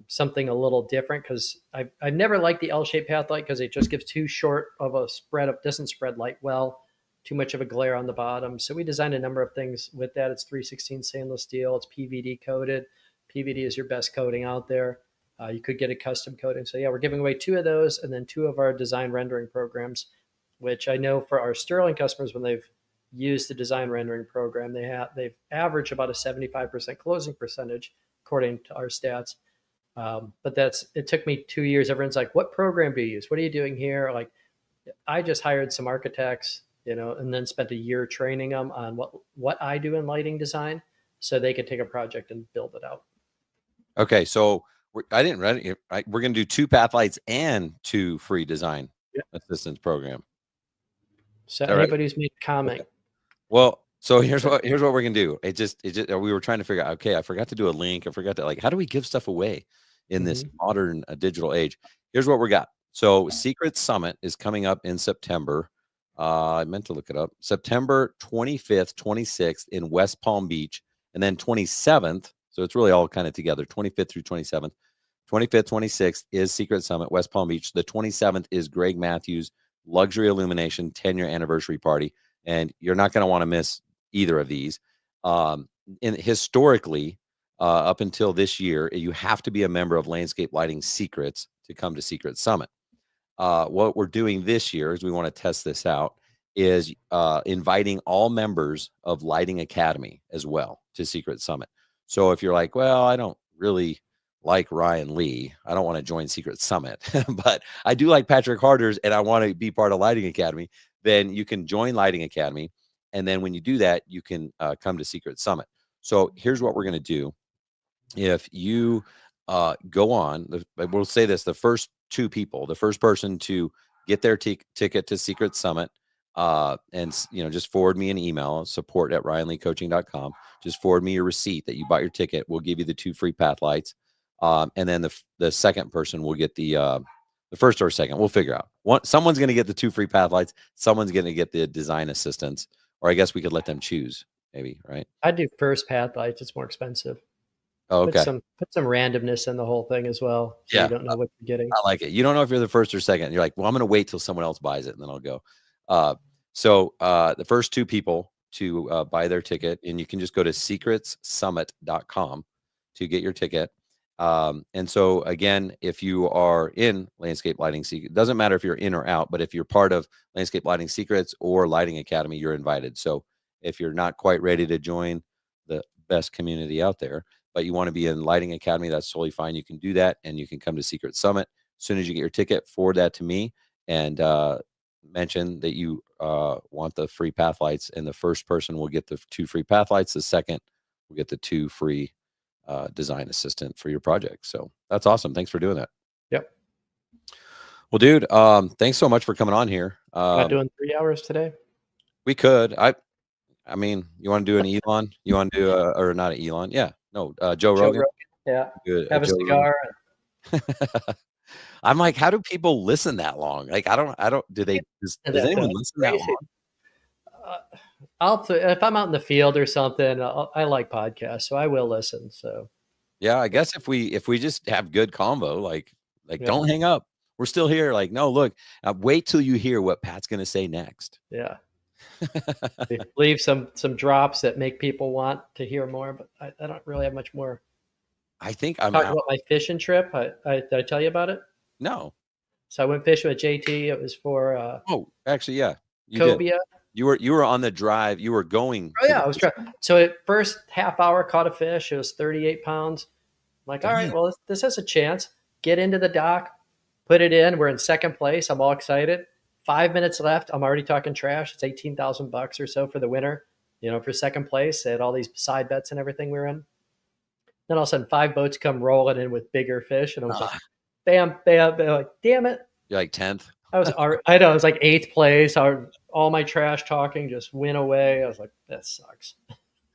something a little different because I've never liked the L-shaped path light because it just gives too short of a spread of doesn't spread light well, too much of a glare on the bottom. So we designed a number of things with that. It's 316 stainless steel. It's PVD coated. PVD is your best coating out there. You could get a custom coating. So yeah, we're giving away two of those and then two of our design rendering programs, which I know for our Sterling customers, when they've used the design rendering program, they've averaged about a 75% closing percentage according to our stats. But it took me 2 years. Everyone's like, what program do you use? What are you doing here? Like, I just hired some architects, you know, and then spent a year training them on what I do in lighting design so they could take a project and build it out. Okay. So I didn't read it. We're going to do two path lights and two free design Yeah. assistance program. So Is that right? anybody who's made a comment, Well, so here's what we're gonna do. It just we were trying to figure out. Okay, I forgot to do a link. I forgot to like. How do we give stuff away in this mm-hmm. modern digital age? Here's what we got. So Secret Summit is coming up in September. I meant to look it up. September 25th, 26th in West Palm Beach, and then 27th. So it's really all kind of together. 25th through 27th. 25th, 26th is Secret Summit, West Palm Beach. The 27th is Greg Matthews Luxury Illumination 10-year anniversary party, and you're not going to want to miss either of these. Historically, up until this year, you have to be a member of Landscape Lighting Secrets to come to Secret Summit. What we're doing this year is we want to test this out is inviting all members of Lighting Academy as well to Secret Summit. So if you're like, well, I don't really like Ryan Lee, I don't want to join Secret Summit, but I do like Patrick Harders and I want to be part of Lighting Academy, then you can join Lighting Academy. And then when you do that, you can come to Secret Summit. So here's what we're going to do. If you go on, we'll say this, the first two people, the first person to get their ticket to Secret Summit, and just forward me an email, support@ryanleecoaching.com. Just forward me your receipt that you bought your ticket. We'll give you the two free path lights. And then the second person will get the first or second. We'll figure out. Someone's going to get the two free path lights. Someone's going to get the design assistance, or I guess we could let them choose maybe, right? I'd do first path lights. It's more expensive. Oh, okay. Put some randomness in the whole thing as well, so Yeah, you don't know what you're getting. I like it. You don't know if you're the first or second. You're like, well, I'm going to wait till someone else buys it and then I'll go. The first two people to buy their ticket, and you can just go to secretssummit.com to get your ticket. And so again, if you are in Landscape Lighting Secret, it doesn't matter if you're in or out, but if you're part of Landscape Lighting Secrets or Lighting Academy, you're invited. So if you're not quite ready to join the best community out there, but you want to be in Lighting Academy, that's totally fine. You can do that, and you can come to Secret Summit. As soon as you get your ticket, forward that to me and mention that you want the free path lights, and the first person will get the 2 free path lights. The second will get the 2 free design assistant for your project. So that's awesome. Thanks for doing that. Yep. Well, dude, thanks so much for coming on here. Not doing 3 hours today. We could. I mean, you want to do an Elon? You want to do or not an Elon? Yeah. No, Joe Rogan. Yeah. Good. Have a cigar. I'm like, how do people listen that long? Like, I don't. Do they? Does anyone listen that long? If I'm out in the field or something, I like podcasts, so I will listen. So, yeah, I guess if we just have good convo, like don't hang up. We're still here. Like, no, look, wait till you hear what Pat's going to say next. Yeah. Leave some drops that make people want to hear more, but I don't really have much more. I think I'm talking about my fishing trip. Did I tell you about it? No. So I went fishing with JT. It was for actually, yeah, you cobia. Did. You were on the drive. You were going. Oh yeah, I was trying. So at first half hour caught a fish. It was 38 pounds. I'm like, all right, well, this has a chance. Get into the dock, put it in. We're in second place. I'm all excited. 5 minutes left. I'm already talking trash. It's $18,000 or so for the winner. For second place. They had all these side bets and everything we were in. Then all of a sudden, 5 boats come rolling in with bigger fish, and I was like, bam, bam, bam. Like, damn it! You're like 10th. I know. I was like 8th place. All my trash talking just went away. I was like, that sucks.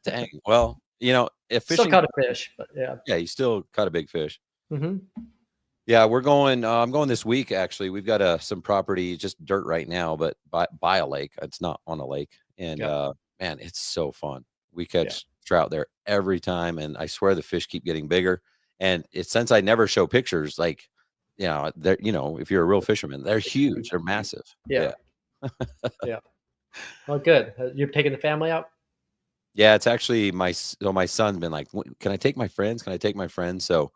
Dang. Well, if fishing, still caught a fish, but yeah. Yeah, you still caught a big fish. Mm-hmm. Yeah, we're going. I'm going this week. Actually, we've got some property, just dirt right now, but by a lake. It's not on a lake, and man, it's so fun. We catch trout there every time, and I swear the fish keep getting bigger. And it's since I never show pictures, like they're if you're a real fisherman, they're huge, they're massive. Yeah. Yeah. Well, good. You're taking the family out? Yeah, it's actually my son's been like, can I take my friends? Can I take my friends? So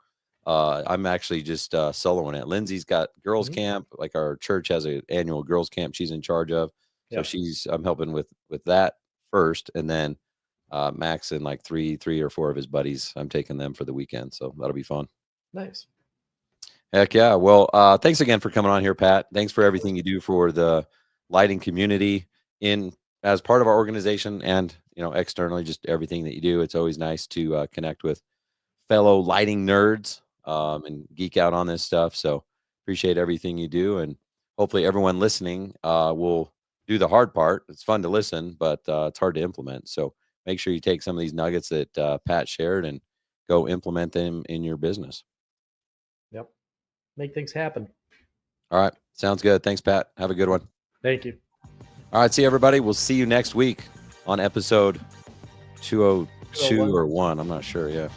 I'm actually just soloing it. Lindsay's got girls camp, like our church has an annual girls camp she's in charge of. So I'm helping with that first, and then Max and like three or four of his buddies, I'm taking them for the weekend. So that'll be fun. Nice. Heck yeah. Well, thanks again for coming on here, Pat. Thanks for everything you do for the lighting community as part of our organization, and externally, just everything that you do. It's always nice to connect with fellow lighting nerds and geek out on this stuff. So appreciate everything you do, and hopefully everyone listening will do the hard part. It's fun to listen, but it's hard to implement. So make sure you take some of these nuggets that Pat shared and go implement them in your business. Yep. Make things happen. All right. Sounds good. Thanks, Pat. Have a good one. Thank you. All right. See you, everybody. We'll see you next week on episode 202 or 1. I'm not sure. Yeah.